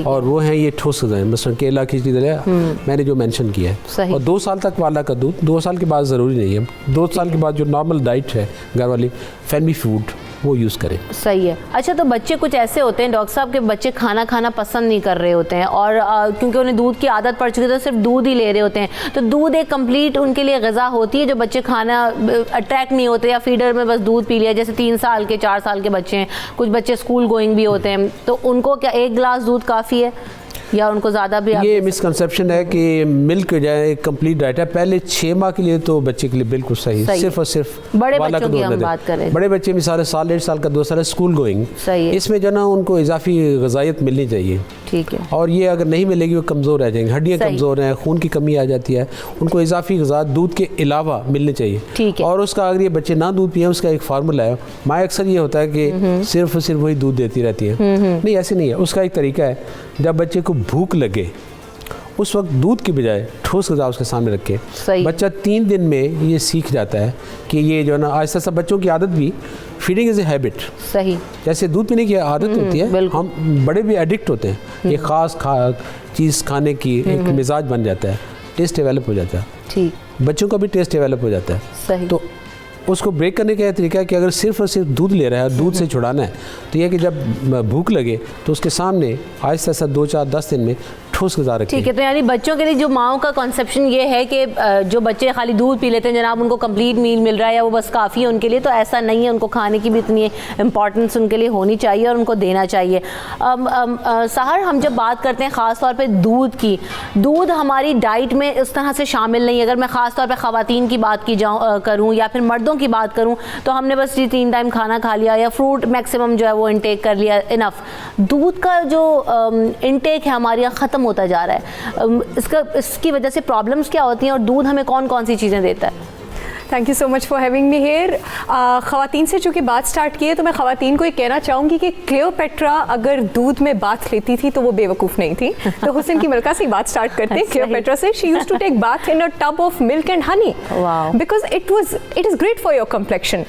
और वो हैं ये ठोस गज़ाएँ, मसलन केला की चीज़ें मैंने जो मेंशन किया है। और 2 साल तक वाला का दूध, 2 साल के बाद ज़रूरी नहीं है, 2 साल के बाद जो नॉर्मल डाइट है घर वाली फैमिली फूड वो यूज़ करें। सही है। अच्छा, तो बच्चे कुछ ऐसे होते हैं डॉक्टर साहब के बच्चे खाना खाना पसंद नहीं कर रहे होते हैं, और क्योंकि उन्हें दूध की आदत पड़ चुकी है तो सिर्फ दूध ही ले रहे होते हैं, तो दूध एक कंप्लीट उनके लिए ग़िज़ा होती है जो बच्चे खाना अट्रैक्ट नहीं होते, या फीडर में बस दूध पी लिया, जैसे 3 साल के 4 साल के बच्चे हैं, कुछ बच्चे स्कूल गोइंग भी होते हैं, तो उनको क्या 1 गिलास दूध काफ़ी है या उनको ज़्यादा भी? ये मिसकंसेप्शन है कि मिल्क जो है कंप्लीट डाइट है, पहले 6 माह के लिए तो बच्चे के लिए बिल्कुल सही, सिर्फ और सिर्फ बड़े बच्चों की हम बात करें, बड़े बच्चे मिसाल साल 1.5 साल का 2 साल स्कूल गोइंग, इसमें जो ना उनको इजाफी ग़िज़ायत मिलनी चाहिए। ठीक है, और ये अगर नहीं मिलेगी वो कमज़ोर रह जाएंगे, हड्डियाँ कमज़ोर हैं, खून की कमी आ जाती है, उनको इजाफी ग़िज़ा दूध के अलावा मिलनी चाहिए। ठीक है, और उसका अगर ये बच्चे ना दूध पिए उसका एक फार्मूला है, माँ अक्सर ये होता है कि सिर्फ और सिर्फ वही दूध देती रहती है, नहीं ऐसे नहीं है, उसका एक तरीका है, जब बच्चे को भूख लगे उस वक्त दूध की बजाय ठोस ग़िज़ा उसके सामने रखे, बच्चा 3 दिन में ये सीख जाता है कि ये जो है ना आहिस्ता आहिस्ता बच्चों की आदत भी, फीडिंग इज़ ए हैबिट, सही जैसे दूध पीने की आदत होती है, हम बड़े भी एडिक्ट होते हैं, ये ख़ास चीज़ खाने की एक मिजाज बन जाता है, टेस्ट डेवलप हो जाता है, ठीक, बच्चों का भी टेस्ट डेवलप हो जाता है, सही। तो उसको ब्रेक करने का तरीका है कि अगर सिर्फ और सिर्फ दूध ले रहा है, दूध से छुड़ाना है, तो यह कि जब भूख लगे तो उसके सामने आहिस्ता आहिस्ता 2, 4, 10 दिन में ठोस ग़िज़ा रखें। ठीक है, तो यानी बच्चों के लिए जो माओं का कॉन्सेप्शन ये है कि जो बच्चे खाली दूध पी लेते हैं जनाब उनको कंप्लीट मील मिल रहा है या वो बस काफ़ी है उनके लिए, तो ऐसा नहीं है, उनको खाने की भी इतनी इंपॉर्टेंस उनके लिए होनी चाहिए और उनको देना चाहिए। सहर, हम जब बात करते हैं ख़ास तौर पे दूध की, दूध हमारी डाइट में इस तरह से शामिल नहीं है। अगर मैं ख़ास तौर पे ख़वातीन की बात की करूँ या फिर मर्दों की बात करूँ तो हमने बस 3 टाइम खाना खा लिया या फ्रूट मैक्सिमम जो है वो इनटेक कर लिया, इनफ। दूध का जो इनटेक है हमारे यहाँ ख़त्म होता जा रहा है, इसकी वजह से प्रॉब्लम्स क्या होती हैं और दूध हमें कौन कौन सी चीज़ें देता है? Thank you so much for having me here. ख़वातीन से चूँकि बात स्टार्ट की है तो मैं ख़वातीन को ये कहना चाहूँगी कि क्लियोपेट्रा अगर दूध में बात लेती थी तो वो बेवकूफ़ नहीं थी। तो हुसैन की मलका से बात स्टार्ट करते हैं क्लियोपेट्रा से। She used to take bath in a tub of milk and honey because it is great for your complexion.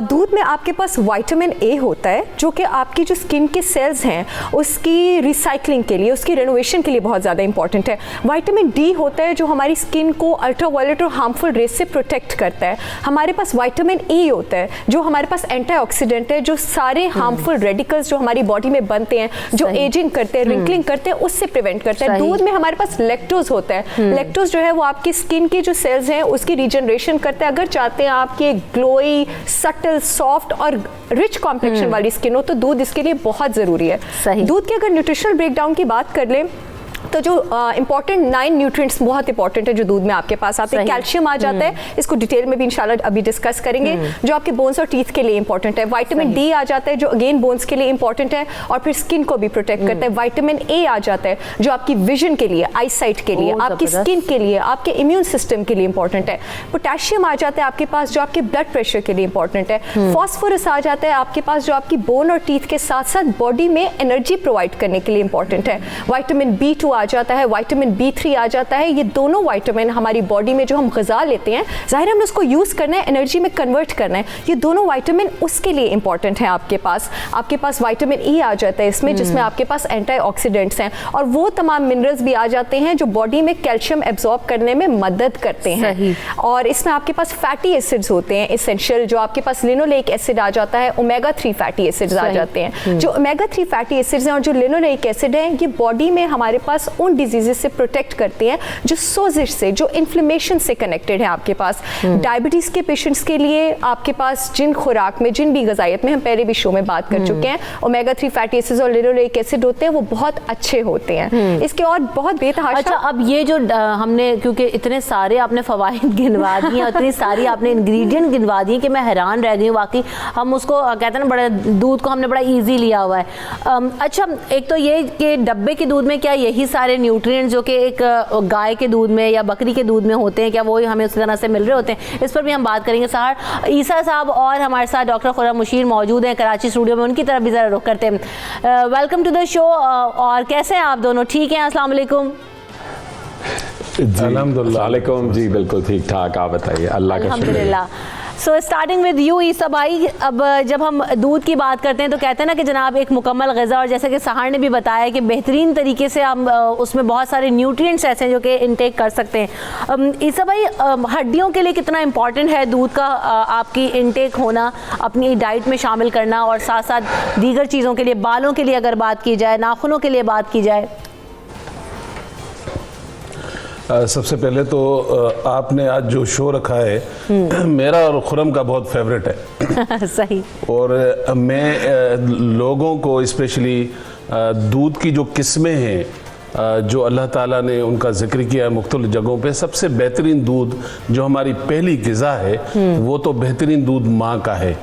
दूध में आपके पास विटामिन ए होता है जो कि आपकी जो स्किन के सेल्स हैं उसकी रिसाइकलिंग के लिए, उसकी रेनोवेशन के लिए बहुत ज़्यादा इंपॉर्टेंट है। विटामिन डी होता है जो हमारी स्किन को अल्ट्रावायलेट और हार्मफुल रेस से प्रोटेक्ट करता है। हमारे पास विटामिन ई होता है जो हमारे पास एंटीऑक्सीडेंट है, जो सारे हार्मफुल रेडिकल्स जो हमारी बॉडी में बनते हैं, जो एजिंग करते हैं, रिंकलिंग करते हैं, उससे प्रिवेंट करता है। दूध में हमारे पास लैक्टोज होता है। लैक्टोज जो है वो आपकी स्किन के जो सेल्स हैं उसकी रीजनरेशन करता है। अगर चाहते हैं आपकी ग्लोई, सटल, सॉफ्ट और रिच कॉम्प्लेक्शन वाली स्किन हो तो दूध इसके लिए बहुत ज़रूरी है। दूध के अगर न्यूट्रिशनल ब्रेकडाउन की बात कर लें तो जो इंपॉर्टेंट 9 न्यूट्रिएंट्स बहुत इंपॉर्टेंट है जो दूध में आपके पास आते हैं। कैल्शियम आ जाता है, इसको डिटेल में भी इंशाल्लाह अभी डिस्कस करेंगे, जो आपके बोन्स और टीथ के लिए इंपॉर्टेंट है। विटामिन डी आ जाता है जो अगेन बोन्स के लिए इंपॉर्टेंट है और फिर स्किन को भी प्रोटेक्ट करता है। विटामिन ए आ जाता है जो आपकी विजन के लिए, आई साइट के लिए, आपकी स्किन के लिए, आपके इम्यून सिस्टम के लिए इंपॉर्टेंट है। पोटेशियम आ जाता है आपके पास जो आपके ब्लड प्रेशर के लिए इंपॉर्टेंट है। फॉस्फोरस आ जाता है आपके पास जो आपकी बोन और टीथ के साथ साथ बॉडी में एनर्जी प्रोवाइड करने के लिए इंपॉर्टेंट है। विटामिन B2 आ जाता है, विटामिन B3 आ जाता है। ये दोनों विटामिन हमारी बॉडी में जो हम ग़िज़ा लेते हैं, ज़ाहिर हमने उसको यूज़ करना है, एनर्जी में कन्वर्ट करना है। ये दोनों विटामिन उसके लिए इंपॉर्टेंट है। आपके पास विटामिन ई आ जाता है इसमें, जिसमें आपके पास एंटीऑक्सीडेंट्स हैं और वो तमाम मिनरल्स भी आ जाते हैं जो बॉडी में कैल्शियम एब्जॉर्ब करने में मदद करते हैं। और इसमें आपके पास फैटी एसिड्स होते हैं एसेंशियल, जो आपके पास लिनोलेइक एसिड आ जाता है, ओमेगा 3 फैटी एसिड्स आ जाते हैं। जो ओमेगा 3 फैटी एसिड्स हैं और जो लिनोलेइक एसिड है, ये बॉडी में हमारे पास उन डिजीजेस से प्रोटेक्ट करते हैं जो सोजिश से, जो इन्फ्लेमेशन से कनेक्टेड है। आपके पास डायबिटीज के पेशेंट्स के लिए आपके पास जिन खुराक में, जिन भी ग़िज़ायत में हम पहले भी शो में बात कर चुके हैं, ओमेगा 3 फैटी एसिड्स और लिनोलेइक एसिड होते हैं, वो बहुत अच्छे होते हैं। इसके और बहुत बेतहाशा। अच्छा, अब ये जो हमने, क्योंकि इतने सारे आपने फ़वाइद गिनवा दिए और इतनी सारी आपने इंग्रेडिएंट गिनवा दिए कि मैं हैरान रह गई हूँ। वाकई हम उसको कहते हैं ना, बड़ा दूध को हमने बड़ा ईजी लिया हुआ है। अच्छा, एक तो ये कि डब्बे के दूध में क्या यही सारे न्यूट्रिएंट्स जो कि एक गाय के दूध में या बकरी के दूध में होते हैं, क्या वो हमें उसी तरह से मिल रहे होते हैं? इस पर भी हम बात करेंगे। सहर ईसा साहब और हमारे साथ डॉक्टर खुर्रम मुशीर मौजूद हैं कराची स्टूडियो में, उनकी तरफ भी ज़रा रुख करते हैं। Welcome to the show. और कैसे हैं आप दोनों? ठीक हैं? अस्सलाम वालेकुम। अल्हम्दुलिल्लाह वालेकुम जी, बिल्कुल ठीक ठाक। आप बताइए। अल्लाह का शुक्र। अल्हम्दुलिल्लाह। सो स्टार्टिंग विद यू ईसा भाई, अब जब हम दूध की बात करते हैं तो कहते हैं ना कि जनाब एक मुकम्मल ग़िज़ा, और जैसे कि सहार ने भी बताया कि बेहतरीन तरीके से हम उसमें बहुत सारे न्यूट्रिएंट्स ऐसे हैं जो कि इनटेक कर सकते हैं। ईसा भाई, हड्डियों के लिए कितना इम्पॉर्टेंट है दूध का आपकी इनटेक होना, अपनी डाइट में शामिल करना, और साथ साथ दीगर चीज़ों के लिए, बालों के लिए अगर बात की जाए, नाखूनों के लिए बात की जाए? सबसे पहले तो आपने आज जो शो रखा है मेरा और खुरम का बहुत फेवरेट है। सही। और मैं लोगों को स्पेशली दूध की जो किस्में हैं जो अल्लाह ताला ने उनका जिक्र किया है मुख्तलिफ जगहों पे, सबसे बेहतरीन दूध जो हमारी पहली ग़िज़ा है वो तो बेहतरीन दूध माँ का है।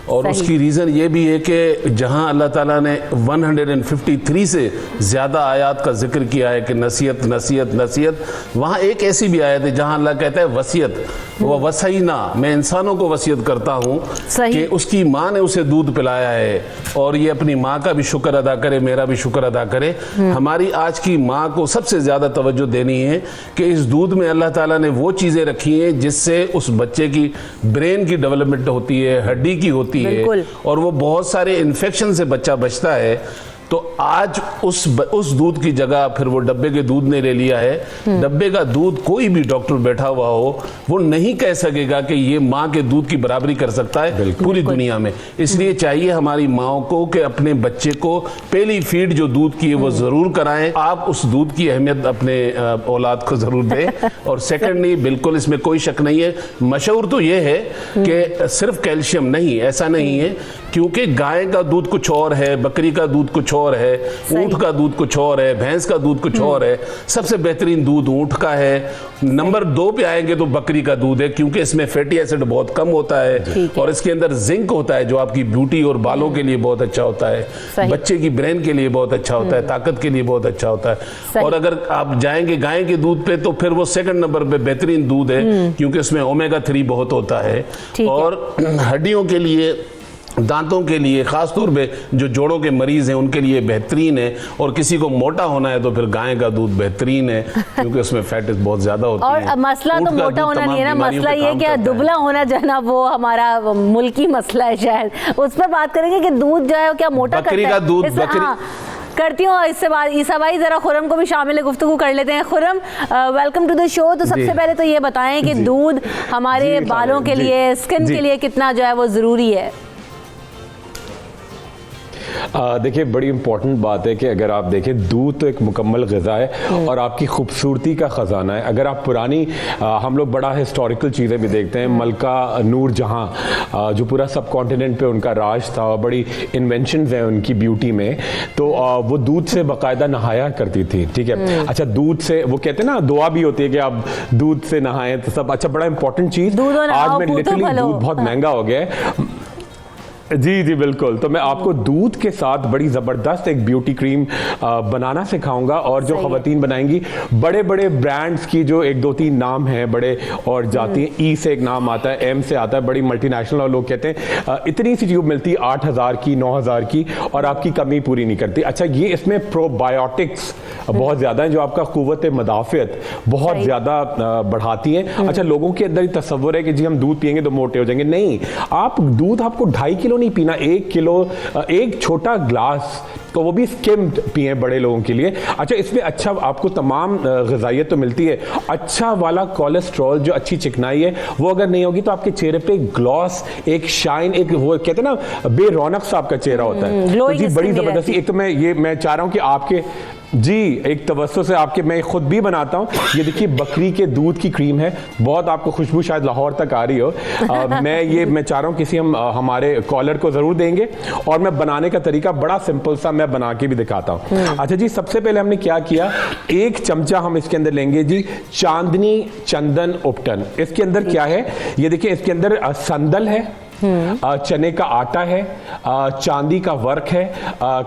और उसकी रीज़न ये भी है कि जहाँ अल्लाह ताला ने 153 से ज़्यादा आयत का जिक्र किया है कि नसीहत नसीहत नसीहत, वहाँ एक ऐसी भी आयत है जहाँ अल्लाह कहता है वसीयत, वह वसीना, मैं इंसानों को वसीयत करता हूँ कि उसकी माँ ने उसे दूध पिलाया है और ये अपनी माँ का भी शुक्र अदा करे, मेरा भी शुक्र अदा करे। हमारी आज की माँ को सबसे ज़्यादा तवज्जो देनी है कि इस दूध में अल्लाह ताला ने वो चीज़ें रखी हैं जिससे उस बच्चे की ब्रेन की डेवलपमेंट होती है, हड्डी की होती है, और वो बहुत सारे इन्फेक्शन से बच्चा बचता है। तो आज उस दूध की जगह फिर वो डब्बे के दूध ने ले लिया है। डब्बे का दूध कोई भी डॉक्टर बैठा हुआ हो वो नहीं कह सकेगा कि ये माँ के दूध की बराबरी कर सकता है पूरी दुनिया में। इसलिए चाहिए हमारी माँओं को कि अपने बच्चे को पहली फीड जो दूध की है वो ज़रूर कराएं। आप उस दूध की अहमियत अपने औलाद को ज़रूर दें। और सेकेंडली, बिल्कुल इसमें कोई शक नहीं है, मशहूर तो ये है कि सिर्फ कैल्शियम नहीं, ऐसा नहीं है, क्योंकि गाय का दूध कुछ और है, बकरी का दूध कुछ और है, ऊंट का दूध कुछ और है, भैंस का दूध कुछ और है। सबसे बेहतरीन दूध ऊंट का है। नंबर 2 पे आएंगे तो बकरी का दूध है, क्योंकि इसमें फैटी एसिड बहुत कम होता है और इसके अंदर जिंक होता है जो आपकी ब्यूटी और बालों के लिए बहुत अच्छा होता है, बच्चे की ब्रेन के लिए बहुत अच्छा होता है, ताकत के लिए बहुत अच्छा होता है। और अगर आप जाएंगे गाय के दूध पे तो फिर वो सेकंड नंबर पे बेहतरीन दूध है, क्योंकि उसमें ओमेगा 3 बहुत होता है। और हड्डियों के लिए, दांतों के लिए, खास तौर पे जो जोड़ों के मरीज हैं उनके लिए बेहतरीन है। और किसी को मोटा होना है तो फिर गाय का दूध बेहतरीन है, क्योंकि उसमें फैट बहुत ज्यादा होती है। और मसला तो मोटा होना नहीं है ना, मसला ये कि दुबला होना जो है ना वो हमारा मुल्की मसला है शायद, उस पर बात करेंगे कि दूध जो है क्या मोटा बकरी का दूध, करती हूँ इससे बात। ईसा भाई जरा खुरम को भी शामिल गुफ्तगू कर लेते हैं। Khurram, welcome to the show. तो सबसे पहले तो ये बताएं कि दूध हमारे बालों के लिए, स्किन के लिए कितना जो है वो ज़रूरी है? देखिए, बड़ी इंपॉर्टेंट बात है कि अगर आप देखें, दूध तो एक मुकम्मल ग़िज़ा है और आपकी खूबसूरती का ख़जाना है। अगर आप पुरानी, हम लोग बड़ा हिस्टोरिकल चीज़ें भी देखते हैं, मलका नूर जहाँ जो पूरा सब कॉन्टिनेंट पे उनका राज था, बड़ी इन्वेंशंस हैं उनकी ब्यूटी में, तो वो दूध से बाकायदा नहाया करती थी। ठीक है, अच्छा, दूध से वो कहते हैं ना, दुआ भी होती है कि आप दूध से नहाएं तो सब अच्छा, बड़ा इंपॉर्टेंट चीज़। आज में लिटरली दूध बहुत महंगा हो गया है। जी जी बिल्कुल। तो मैं आपको दूध के साथ बड़ी ज़बरदस्त एक ब्यूटी क्रीम बनाना सिखाऊंगा, और जो ख़वातीन बनाएंगी, बड़े बड़े ब्रांड्स की जो 1-2-3 नाम हैं बड़े, और जाती हैं, ई से एक नाम आता है, एम से आता है, बड़ी मल्टीनेशनल, और लोग कहते हैं इतनी सी ट्यूब मिलती है 8,000 की, 9,000 की, और आपकी कमी पूरी नहीं करती। अच्छा, ये इसमें प्रोबायोटिक्स बहुत ज़्यादा हैं जो आपका क़ुव्वत मदाफ़ियत बहुत ज़्यादा बढ़ाती हैं। अच्छा, लोगों के अंदर तसव्वुर है कि जी हम दूध पिएंगे तो मोटे हो जाएंगे। नहीं, आप दूध आपको 2.5 किलो नहीं पीना, 1 किलो, एक छोटा ग्लास, तो वो भी स्किम्ड पिए बड़े लोगों के लिए। अच्छा, इसमें अच्छा आपको तमाम ग़िज़ाइयत तो मिलती है। अच्छा वाला कोलेस्ट्रॉल, जो अच्छी चिकनाई है, वो अगर नहीं होगी तो आपके चेहरे पे ग्लॉस, एक शाइन, एक वो कहते हैं ना बेरौनक सा आपका चेहरा होता है। तो जी बड़ी ज़बरदस्ती। एक तो मैं चाह रहा हूँ कि आपके जी एक तवज्जो से आपके, मैं खुद भी बनाता हूँ। ये देखिए, बकरी के दूध की क्रीम है, बहुत आपको खुशबू शायद लाहौर तक आ रही हो। मैं चाह रहा हूँ किसी हमारे कॉलर को ज़रूर देंगे, और मैं बनाने का तरीका बड़ा सिंपल सा मैं बना के भी दिखाता हूँ। अच्छा जी, सबसे पहले हमने क्या किया, 1 चमचा हम इसके अंदर लेंगे जी चांदनी चंदन उपटन। इसके अंदर क्या है, ये देखिए, इसके अंदर संदल है, चने का आटा है, चांदी का वर्क है,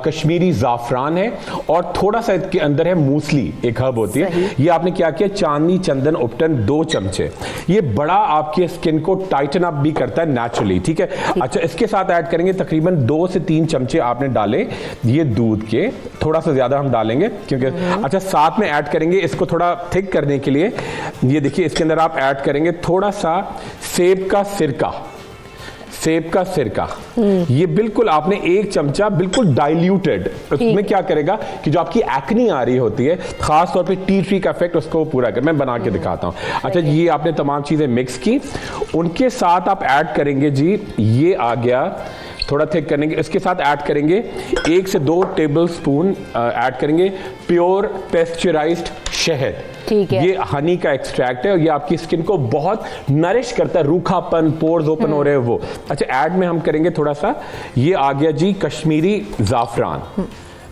कश्मीरी ज़ाफ़रान है और थोड़ा सा इसके अंदर है मूसली, एक हर्ब होती है। ये आपने क्या किया, चांदनी, चंदन, उपटन 2 चमचे। ये बड़ा आपके स्किन को टाइटन अप भी करता है नेचुरली, ठीक है। अच्छा, इसके साथ ऐड करेंगे तकरीबन 2 से 3 चमचे आपने डाले ये दूध के, थोड़ा सा ज्यादा हम डालेंगे क्योंकि अच्छा, साथ में ऐड करेंगे इसको थोड़ा थिक करने के लिए। ये देखिए, इसके अंदर आप ऐड करेंगे थोड़ा सा सेब का सिरका, सेब का सिरका। ये बिल्कुल आपने 1 चमचा बिल्कुल डाइल्यूटेड। उसमें क्या करेगा कि जो आपकी एक्नी आ रही होती है, खास तौर पे टी ट्री का इफेक्ट उसको पूरा कर, मैं बना के दिखाता हूं। अच्छा, ये आपने तमाम चीजें मिक्स की, उनके साथ आप ऐड करेंगे जी, ये आ गया थोड़ा थिक करेंगे, इसके साथ ऐड करेंगे 1 से 2 टेबल स्पून ऐड करेंगे प्योर पेस्चराइज्ड शहद। ठीक है। ये हनी का एक्सट्रैक्ट है और ये आपकी स्किन को बहुत नरिश करता है, रूखापन, पोर्स ओपन हो रहे हैं वो। अच्छा, ऐड में हम करेंगे थोड़ा सा, ये आ गया जी कश्मीरी ज़ाफ़रान।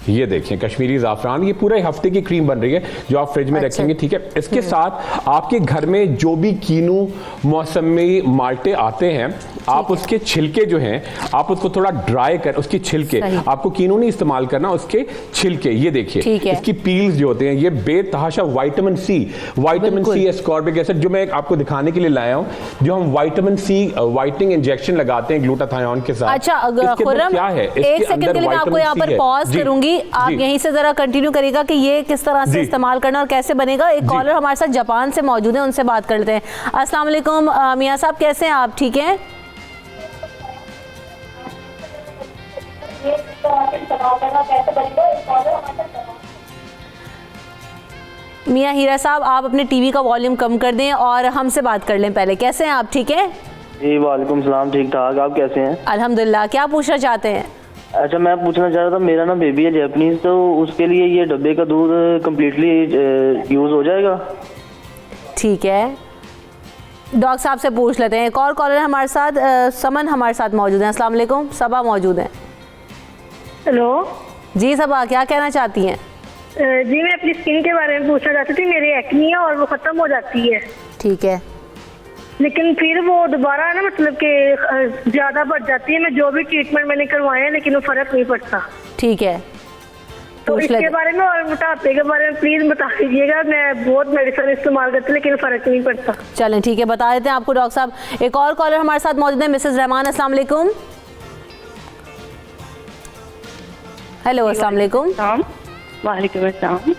ये देखिए कश्मीरी ज़ाफ़रान, ये पूरे हफ्ते की क्रीम बन रही है जो आप फ्रिज में रखेंगे, ठीक है। इसके साथ आपके घर में जो भी कीनू, मौसमी, माल्टे आते हैं, आप उसके छिलके जो हैं आप उसको थोड़ा ड्राई कर, उसके छिलके, आपको कीनू नहीं इस्तेमाल करना, उसके छिलके, ये देखिए इसकी पील्स जो होते हैं, ये बेतहाशा विटामिन सी, एस्कॉर्बिक एसिड, जो मैं आपको दिखाने के लिए लाया हूँ, जो हम विटामिन सी व्हाइटनिंग इंजेक्शन लगाते हैं ग्लूटाथायोन के साथ। अच्छा, खुर्रम, क्या है, 1 सेकंड के लिए मैं आपको यहाँ पर पॉज करूंगी, आप यहीं से जरा कंटिन्यू करिएगा कि ये किस तरह से इस्तेमाल करना और कैसे बनेगा। एक कॉलर हमारे साथ जापान से मौजूद है, उनसे बात कर लेते हैं। अस्सलाम वालेकुम मियां साहब, कैसे हैं आप? ठीक हैं? मियां हीरा साहब, आप अपने टीवी का वॉल्यूम कम कर दें और हमसे बात कर लें पहले। कैसे हैं आप? ठीक है जी, वालेकुम सलाम, ठीक ठाक, आप कैसे हैं? अल्हम्दुलिल्लाह। क्या पूछना चाहते हैं? अच्छा, मैं पूछना चाह रहा था, मेरा ना बेबी है जैपनीज, तो उसके लिए ये डब्बे का दूध कम्प्लीटली यूज़ हो जाएगा? ठीक है, डॉक्टर साहब से पूछ लेते हैं। एक और कॉलर हमारे साथ, समन हमारे साथ मौजूद हैं। अस्सलाम वालेकुम, सबा मौजूद हैं। हेलो जी सबा, क्या कहना चाहती हैं? जी, मैं अपनी स्किन के बारे में पूछना चाहती थी। मेरी एक्नी है और वो ख़त्म हो जाती है। ठीक है, लेकिन फिर वो दोबारा ना, मतलब कि ज़्यादा बढ़ जाती है। मैं जो भी ट्रीटमेंट मैंने करवाए हैं, लेकिन वो फ़र्क नहीं पड़ता। ठीक है, तो इसके बारे में और मोटापे के बारे में प्लीज़ बता दीजिएगा। मैं बहुत मेडिसिन इस्तेमाल करती हूँ लेकिन फ़र्क नहीं पड़ता। चलें ठीक है, बता देते हैं आपको डॉक्टर साहब। एक और कॉलर हमारे साथ मौजूद है, मिसेस रहमान। अस्सलाम वालेकुम। हेलो, अस्सलाम वालेकुम। वालेकुम अस्सलाम।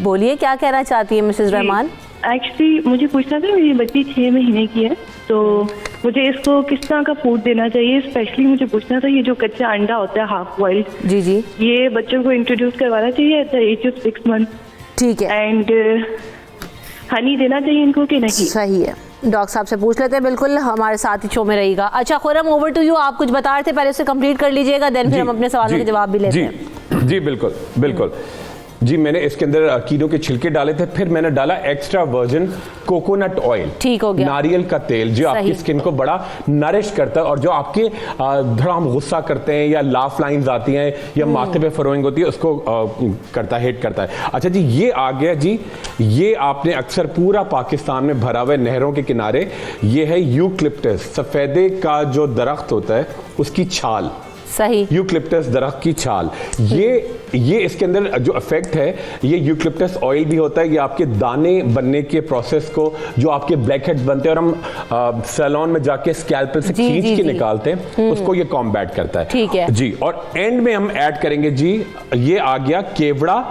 बोलिए, क्या कहना चाहती है मिसेस रहमान? एक्चुअली मुझे पूछना था, मेरी बच्ची 6 महीने की है, तो मुझे इसको किस तरह का फूड देना चाहिए? स्पेशली मुझे पूछना था, ये जो कच्चा अंडा होता है हाफ बॉइल्ड, जी जी, ये बच्चों को इंट्रोड्यूस करवाना चाहिए at the age of 6 month? ठीक है। एंड हनी देना चाहिए इनको कि नहीं? सही है, डॉक्टर साहब से पूछ लेते हैं, बिल्कुल हमारे साथ ही शो में रहिएगा। अच्छा खुर्रम, ओवर टू यू। आप कुछ बता रहे थे, पहले उसे कंप्लीट कर लीजिएगा, देन फिर हम अपने सवालों के जवाब भी लेते हैं। जी बिल्कुल बिल्कुल जी, मैंने इसके अंदर कीनों के छिलके डाले थे, फिर मैंने डाला एक्स्ट्रा वर्जिन कोकोनट ऑयल, ठीक हो गया, नारियल का तेल, जो आपकी स्किन को बड़ा नरिश करता है और जो आपके थोड़ा हम गुस्सा करते हैं या लाफ लाइंस आती हैं या माथे पे फरोइंग होती है, उसको करता है, हिट करता है। अच्छा जी, ये आ गया जी, ये आपने अक्सर पूरा पाकिस्तान में भरा हुआ नहरों के किनारे, ये है यूक्लिप्टस, सफेदे का जो दरख्त होता है उसकी छाल, सही, यूक्लिप्टस दरख्त की छाल, ये इसके अंदर जो इफेक्ट है, ये यूक्लिप्टस ऑयल भी होता है, ये आपके दाने बनने के प्रोसेस को, जो आपके ब्लैक हेड्स बनते हैं और हम सैलून में जाके स्कैल्पेल से खींच के निकालते हैं, उसको ये कॉम्बैट करता है। ठीक है जी, और एंड में हम ऐड करेंगे जी, ये आ गया केवड़ा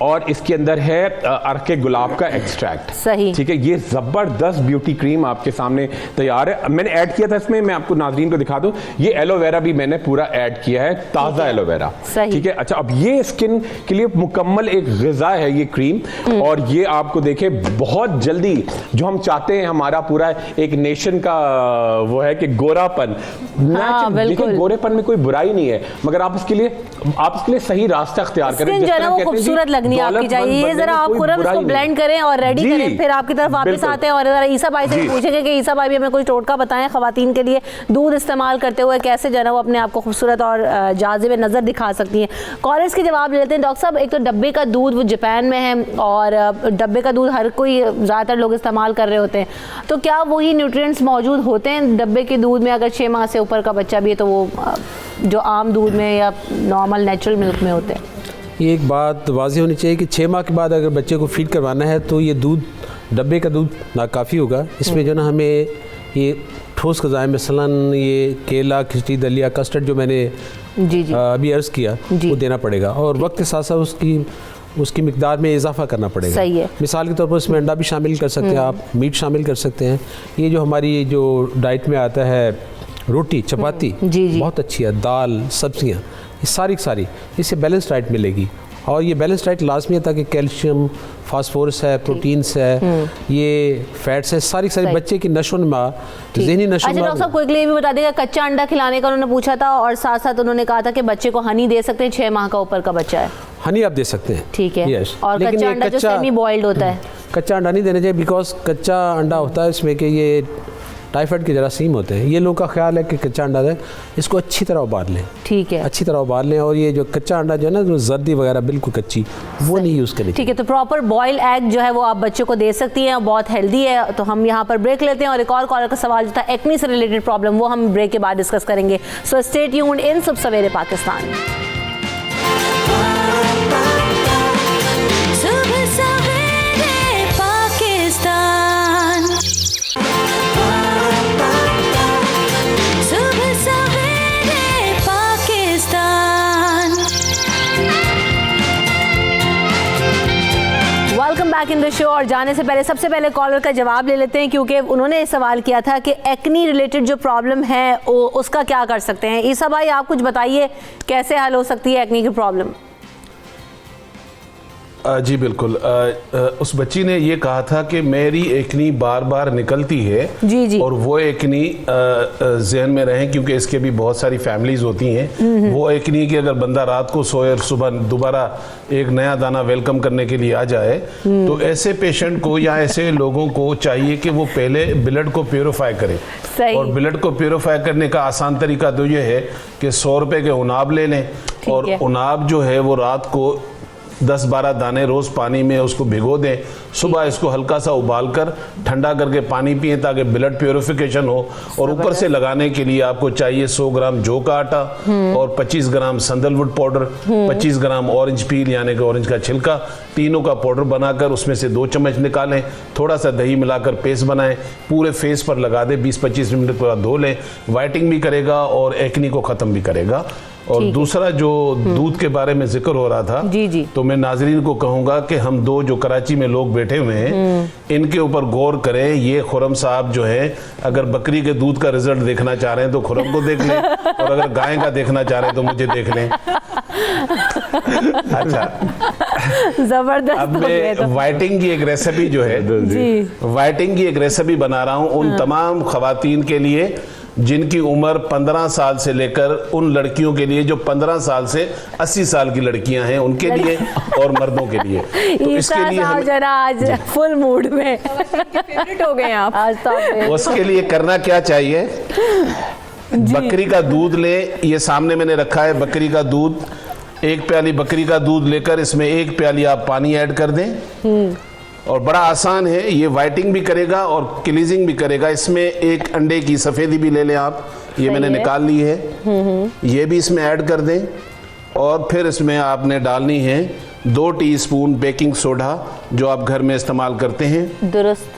और इसके अंदर है अर्के गुलाब का एक्सट्रैक्ट, सही, ठीक है। ये जबरदस्त ब्यूटी क्रीम आपके सामने तैयार है। मैंने ऐड किया था इसमें, मैं आपको नाज़रीन को दिखा दूं, ये एलोवेरा भी मैंने पूरा ऐड किया है, ताज़ा एलोवेरा, ठीक है। अच्छा, अब ये स्किन के लिए मुकम्मल एक ग़िज़ा है ये क्रीम, और ये आपको देखे बहुत जल्दी, जो हम चाहते हैं हमारा पूरा एक नेशन का वो है कि गोरापन, देखिए गोरेपन में कोई बुराई नहीं है, मगर आप इसके लिए सही रास्ता अख्तियार करें, खूबसूरत नहीं दौलतमंद आपकी चाहिए। ये बनने जरा में आप कोई खुरम बुराई इसको नहीं। ब्लेंड करें और रेडी जी, करें, फिर आपकी तरफ वापस बिल्कुल। आते हैं और जरा ईसा भाई से जी। पूछेंगे कि ईसा भाई भी हमें कोई टोटका बताएं खवातीन के लिए दूध इस्तेमाल करते हुए कैसे जो है वो अपने आप को खूबसूरत और जाज़िब नज़र दिखा सकती हैं। कॉलर्स के जवाब ले लेते हैं। डॉक्टर साहब, एक तो डब्बे का दूध वो जापान में है और डब्बे का दूध हर कोई ज़्यादातर लोग इस्तेमाल कर रहे होते हैं, तो क्या वही न्यूट्रिएंट्स मौजूद होते हैं डब्बे के दूध में अगर 6 माह से ऊपर का बच्चा भी है तो वो जो आम दूध में या नॉर्मल नेचुरल मिल्क में होते हैं? ये एक बात वाज़ेह होनी चाहिए कि 6 माह के बाद अगर बच्चे को फीड करवाना है तो ये दूध, डब्बे का दूध नाकाफ़ी होगा। इसमें जो ना हमें ये ठोस ग़िज़ाएँ मसलन ये केला, खिचड़ी, दलिया, कस्टर्ड जो मैंने अभी अर्ज़ किया वो देना पड़ेगा और वक्त के साथ साथ उसकी मिकदार में इजाफा करना पड़ेगा। सही है। मिसाल के तौर पर इसमें अंडा भी शामिल कर सकते हैं आप, मीट शामिल कर सकते हैं। ये जो हमारी जो डाइट में आता है रोटी, चपाती बहुत अच्छी है, दाल, सब्जियाँ, ये सारी की सारी इससे बैलेंस डाइट मिलेगी और ये बैलेंस डाइट लाजमी है ताकि कैल्शियम, फास्फोरस है, प्रोटीन्स है, ये फैट्स है, सारी बच्चे की नशोनुमा, ज़हनी नशोनुमा। अच्छा डॉक्टर साहब, कोई ये भी बता देगा कच्चा अंडा खिलाने का उन्होंने पूछा था और साथ साथ उन्होंने कहा था कि बच्चे को हनी दे सकते हैं, 6 माह का ऊपर का बच्चा है, हनी आप दे सकते हैं। ठीक है। यस। और कच्चा अंडा जो सेमी बॉइल्ड होता है, कच्चा अंडा नहीं देना चाहिए बिकॉज कच्चा अंडा होता है इसमें कि ये टाइफाइड के जरासीम होते हैं। ये लोगों का ख्याल है कि कच्चा अंडा है, इसको अच्छी तरह उबाल लें। ठीक है, अच्छी तरह उबाल लें और ये जो कच्चा अंडा जो है ना, जो जर्दी वगैरह बिल्कुल कच्ची, वो नहीं यूज़ करनी। ठीक है, तो प्रॉपर बॉयल एग जो है वो आप बच्चे को दे सकती हैं और बहुत हेल्दी है। तो हम यहाँ पर ब्रेक लेते हैं और एक और कॉलर का सवाल जो था एक्ने से रिलेटेड प्रॉब्लम, वो हम ब्रेक के बाद डिस्कस करेंगे। सो स्टे ट्यून्ड इन सुबह सवेरे पाकिस्तान। सुबह सवेरे पाकिस्तान, सुबह सवेरे Pakistan. Welcome back in the show. और जाने से पहले सबसे पहले कॉलर का जवाब ले लेते हैं क्योंकि उन्होंने सवाल किया था कि एक्नी रिलेटेड जो प्रॉब्लम है उसका क्या कर सकते हैं। ईसा भाई, आप कुछ बताइए कैसे हल हो सकती है एक्नी की प्रॉब्लम? जी बिल्कुल। उस बच्ची ने ये कहा था कि मेरी एकनी बार बार निकलती है। जी। और वो एकनी जहन में रहे क्योंकि इसके भी बहुत सारी फैमिलीज होती हैं। वो एकनी कि अगर बंदा रात को सोए और सुबह दोबारा एक नया दाना वेलकम करने के लिए आ जाए, तो ऐसे पेशेंट को या ऐसे लोगों को चाहिए कि वो पहले ब्लड को प्योरीफाई करें। और ब्लड को प्योरीफाई करने का आसान तरीका तो ये है कि 100 रुपए के उनाब ले लें और उनाब जो है वो रात को 10-12 दाने रोज़ पानी में उसको भिगो दें, सुबह इसको हल्का सा उबाल कर ठंडा करके पानी पिए ताकि ब्लड प्योरिफिकेशन हो। और ऊपर से लगाने के लिए आपको चाहिए 100 ग्राम जौ का आटा और 25 ग्राम संदलवुड पाउडर, 25 ग्राम ऑरेंज पील यानी कि ऑरेंज का छिलका, तीनों का पाउडर बनाकर उसमें से 2 चम्मच निकालें, थोड़ा सा दही मिलाकर पेस्ट बनाएं, पूरे फेस पर लगा दें, 20-25 मिनट पूरा धो लें। वाइटिंग भी करेगा और एक्नी को ख़त्म भी करेगा। और दूसरा जो दूध के बारे में जिक्र हो रहा था, जी। तो मैं नाजरीन को कहूँगा कि हम दो जो कराची में लोग बैठे हुए हैं इनके ऊपर गौर करें। ये खुरम साहब जो है, अगर बकरी के दूध का रिजल्ट देखना चाह रहे हैं तो खुरम को देख लें और अगर गाय का देखना चाह रहे हैं तो मुझे देख लें। अच्छा, जबरदस्त। अब मैं वाइटिंग की एक रेसिपी जो है, वाइटिंग की एक रेसिपी बना रहा हूँ उन तमाम खवातीन के लिए जिनकी उम्र 15 साल से लेकर उन लड़कियों के लिए जो 15 साल से 80 साल की लड़कियां हैं उनके लिए और मर्दों के लिए। तो इसके लिए हम जरा आज फुल मूड में फेवरेट हो गए आप आज तो। उसके लिए करना क्या चाहिए, बकरी का दूध ले, ये सामने मैंने रखा है बकरी का दूध, 1 प्याली बकरी का दूध लेकर इसमें 1 प्याली आप पानी ऐड कर दें और बड़ा आसान है, ये वाइटिंग भी करेगा और क्लीजिंग भी करेगा। इसमें 1 अंडे की सफ़ेदी भी ले लें आप, ये मैंने निकाल ली है, ये भी इसमें ऐड कर दें और फिर इसमें आपने डालनी है 2 टीस्पून बेकिंग सोडा जो आप घर में इस्तेमाल करते हैं। दुरुस्त।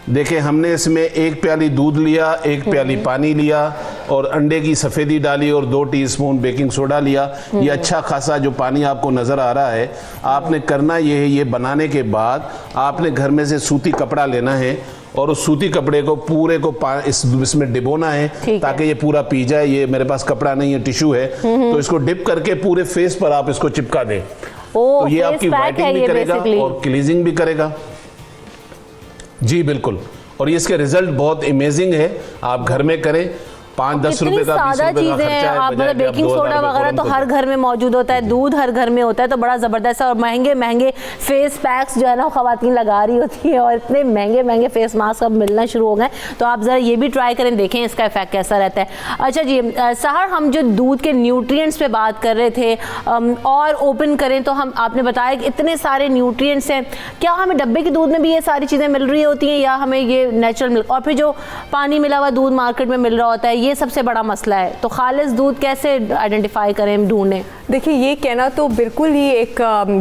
देखिए हमने इसमें 1 प्याली दूध लिया, 1 प्याली पानी लिया और अंडे की सफ़ेदी डाली और 2 टीस्पून बेकिंग सोडा लिया। ये अच्छा खासा जो पानी आपको नज़र आ रहा है, आपने करना ये है, ये बनाने के बाद आपने घर में से सूती कपड़ा लेना है और उस सूती कपड़े को पूरे को इसमें डिबोना है ताकि ये पूरा पी जाए। ये मेरे पास कपड़ा नहीं है, टिश्यू है, तो इसको डिप करके पूरे फेस पर आप इसको चिपका दें। तो ये आपकी वाइटिंग भी करेगा और क्लीजिंग भी करेगा। जी बिल्कुल, और ये इसके रिजल्ट बहुत अमेजिंग है, आप घर में करें 5-10 कितनी रुपए का 20 सादा रुपए का चीजें खर्चा हैं। है, आप बजाय मतलब कि आप बेकिंग 2000 सोडा रुपए वगैरह फौरन तो को हर घर में मौजूद होता है, दूध हर घर में होता है, तो बड़ा जबरदस्त है। और महंगे महंगे फेस पैक्स जो है ना खवातीन लगा रही होती है, और इतने महंगे महंगे फेस मास्क अब मिलना शुरू हो गए। तो आप जरा ये भी ट्राई करें, देखें इसका इफेक्ट कैसा रहता है। अच्छा जी सहर, हम जो दूध के न्यूट्रिएंट्स पे बात कर रहे थे, और ओपन करें तो हम आपने बताया कि इतने सारे न्यूट्रिएंट्स हैं, क्या हमें डब्बे के दूध में भी ये सारी चीज़ें मिल रही होती हैं, या हमें ये नेचुरल मिल्क, और फिर जो पानी मिला हुआ दूध मार्केट में मिल रहा होता है, ये सबसे बड़ा मसला है। तो खालिस दूध कैसे आइडेंटिफाई करें, ढूंढें? देखिए, ये कहना तो बिल्कुल ही एक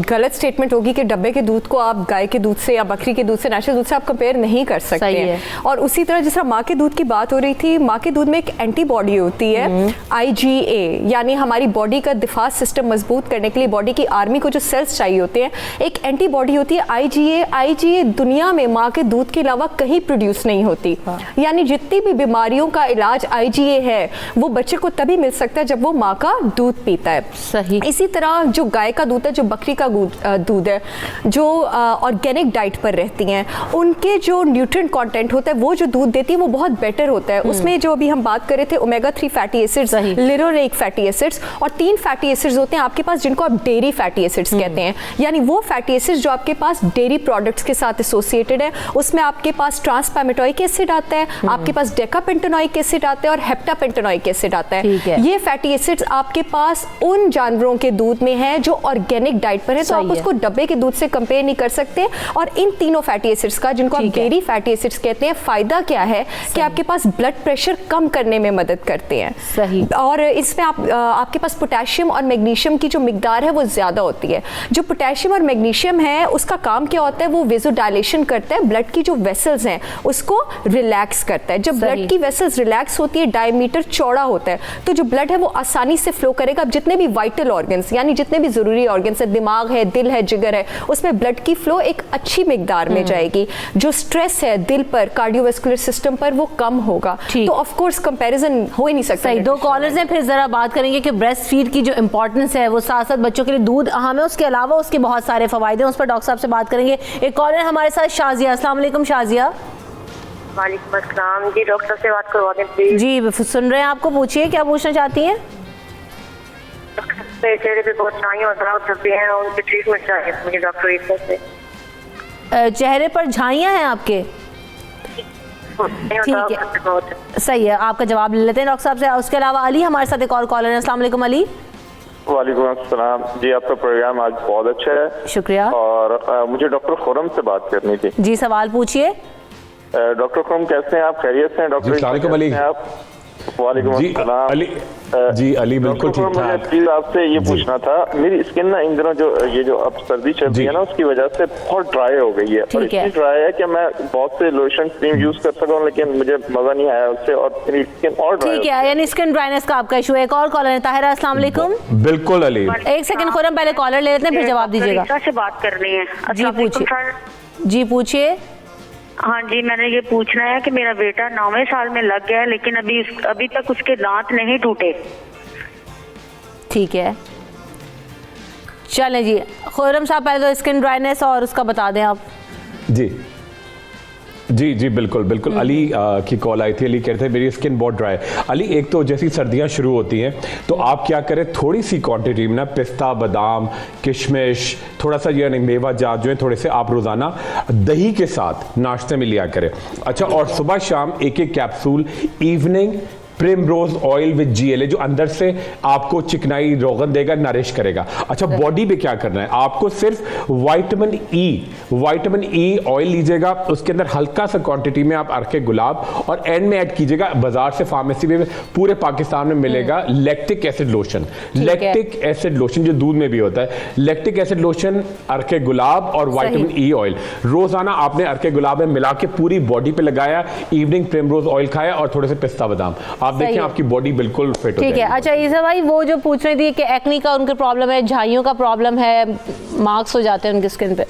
गलत स्टेटमेंट होगी कि डब्बे के दूध को आप गाय के दूध से या बकरी के दूध से, नेचुरल दूध से आप कंपेयर नहीं कर सकते हैं। और उसी तरह जिस तरह माँ के दूध की बात हो रही थी, माँ के दूध में एक एंटीबॉडी होती है IgA, यानी हमारी बॉडी का दिफा सिस्टम मजबूत करने के लिए, बॉडी की आर्मी को जो सेल्स चाहिए होते हैं, एक एंटीबॉडी होती है IgA दुनिया में माँ के दूध के अलावा कहीं प्रोड्यूस नहीं होती। यानी जितनी भी बीमारियों का इलाज IgA है वो बच्चे को तभी मिल सकता है जब वो माँ का दूध पीता है। सही। इसी तरह जो गाय का दूध है, जो बकरी का दूध है, जो ऑर्गेनिक डाइट पर रहती हैं, उनके जो न्यूट्रिएंट कंटेंट होता है वो जो दूध देती है वो बहुत बेटर होता है। उसमें जो अभी हम बात कर रहे थे omega 3 fatty acids, linolenic fatty acids, और 3 फैटी एसिड्स होते हैं आपके पास जिनको आप डेयरी फैटी एसिड्स कहते हैं। यानी वो फैटी एसिड्स जो आपके पास डेयरी प्रोडक्ट्स के साथ एसोसिएटेड है। उसमें आपके पास ट्रांसपैमेटोइक एसिड आता है, आपके पास डेकापेंटेनोइक एसिड आता है और हेप्टापेंटेनोइक एसिड आता है। ये फैटी एसिड्स आपके पास उन जानवरों के दूध में है जो ऑर्गेनिक डाइट पर है, तो आप उसको डब्बे के दूध से कंपेयर नहीं कर सकते। और इन तीनों फैटी एसिड्स का, जिनको आप डेयरी फैटी एसिड्स कहते हैं, फायदा क्या है कि आपके पास ब्लड प्रेशर कम करने में मदद करते हैं। सही। और इसमें आपके पास पोटेशियम और मैग्नीशियम की जो मिकदार है वो ज्यादा होती है। जो पोटेशियम और मैग्नीशियम है उसका काम क्या होता है, वो वेसोडाइलेशन करता है, ब्लड की जो वेसल्स हैं उसको रिलैक्स करता है। जब ब्लड की वेसल्स रिलैक्स होती है, डायमीटर चौड़ा होता है, तो जो ब्लड है वो आसानी से फ्लो करेगा। अब जितने भी वाइटल ऑर्गन्स, यानी जितने भी जरूरी ऑर्गन्स है, दिमाग है, दिल है, जिगर है, उसमें ब्लड की फ्लो एक अच्छी मिकदार में जाएगी। जो स्ट्रेस है दिल पर, कार्डियोवैस्कुलर सिस्टम पर, वो कम होगा। तो ऑफ कोर्स कंपैरिजन हो ही नहीं सकता। सही। 2 कॉलर्स हैं, फिर जरा बात करेंगे कि ब्रेस्ट फीड की जो इंपॉर्टेंस है वो साथ साथ बच्चों के लिए दूध अहम है, उसके अलावा उसके बहुत सारे फवायदे हैं, उस पर डॉक्टर साहब से बात करेंगे। एक कॉलर हमारे साथ शाजिया। अस्सलाम वालेकुम शाजिया। वालेकुम अस्सलाम जी, डॉक्टर से बात करवा दें प्लीज। जी सुन रहे हैं आपको, पूछिए क्या पूछना चाहती हैं? चेहरे पे बहुत झाइयां और दाग धब्बे हैं, उनके ट्रीटमेंट चाहिए मुझे डॉक्टर ईसा से। चेहरे पर झाइयां हैं आपके? ठीक है, सही है, आपका जवाब ले लेते हैं डॉक्टर साहब से। उसके अलावा अली हमारे साथ एक और कॉलर है। अस्सलाम वालेकुम अली। वालेकुम अस्सलाम जी, आपका प्रोग्राम आज बहुत अच्छा है। शुक्रिया। और मुझे डॉक्टर खुरम से बात करनी थी। जी सवाल पूछिए। डॉक्टर खुरम कैसे हैं आप, खैरियत से हैं? डॉक्टर अली आप? वालेकुम अस्सलाम। अली बिल्कुल ठीक ठाक। मुझे प्लीज आपसे ये पूछना था, मेरी स्किन ना इन दिनों जो ये जो अब सर्दी चल रही है ना, उसकी वजह से बहुत ड्राई हो गई है। और इतनी ड्राई है कि मैं बहुत से लोशन क्रीम यूज कर सका हूँ, लेकिन मुझे मजा नहीं आया उससे, और मेरी स्किन और ड्राई। ठीक है, यानी स्किन ड्राइनेस का आपका इशू है। एक और कॉलर है ताहिरा। अस्सलाम वालेकुम। बिल्कुल अली। एक सेकंड खुरम, पहले कॉलर ले लेते हैं फिर जवाब दीजिएगा। से बात करनी है। जी पूछिए। जी पूछिए। हाँ जी, मैंने ये पूछना है कि मेरा बेटा 9वें साल में लग गया है, लेकिन अभी तक उसके दांत नहीं टूटे। ठीक है, चलें जी। खुरम साहब पहले तो स्किन ड्राइनेस और उसका बता दें आप। जी बिल्कुल अली की कॉल आई थी। अली कह रहे थे मेरी स्किन बहुत ड्राई है। अली, एक तो जैसी सर्दियां शुरू होती हैं तो आप क्या करें, थोड़ी सी क्वांटिटी में ना पिस्ता, बादाम, किशमिश, थोड़ा सा ये मेवा जात जो है, थोड़े से आप रोज़ाना दही के साथ नाश्ते में लिया करें। अच्छा, और सुबह शाम एक capsule evening primrose oil with GLA, जो अंदर से आपको चिकनाई रोगन देगा, नरिश करेगा। अच्छा, बॉडी पे क्या करना है, आपको सिर्फ विटामिन ई ऑयल लीजिएगा, उसके अंदर हल्का सा क्वांटिटी में आप अर्के गुलाब, और एंड में ऐड कीजिएगा, बाजार से फार्मेसी में पूरे पाकिस्तान में मिलेगा lactic acid lotion. Lactic acid lotion जो दूध में भी होता है, लैक्टिक एसिड लोशन, अर्के गुलाब और विटामिन ई ऑयल रोजाना आपने अर्के गुलाब में मिला के पूरी बॉडी पे लगाया, इवनिंग प्रिमरोज ऑयल खाया और थोड़े से पिस्ता बादाम, आप देखें आपकी बॉडी बिल्कुल फिट हो जाएगी। ठीक है। अच्छा ईसा भाई, वो जो पूछ रही थी कि एक्नी का उनके प्रॉब्लम है, झाइयों का प्रॉब्लम है, मार्क्स हो जाते हैं उनकी स्किन पे।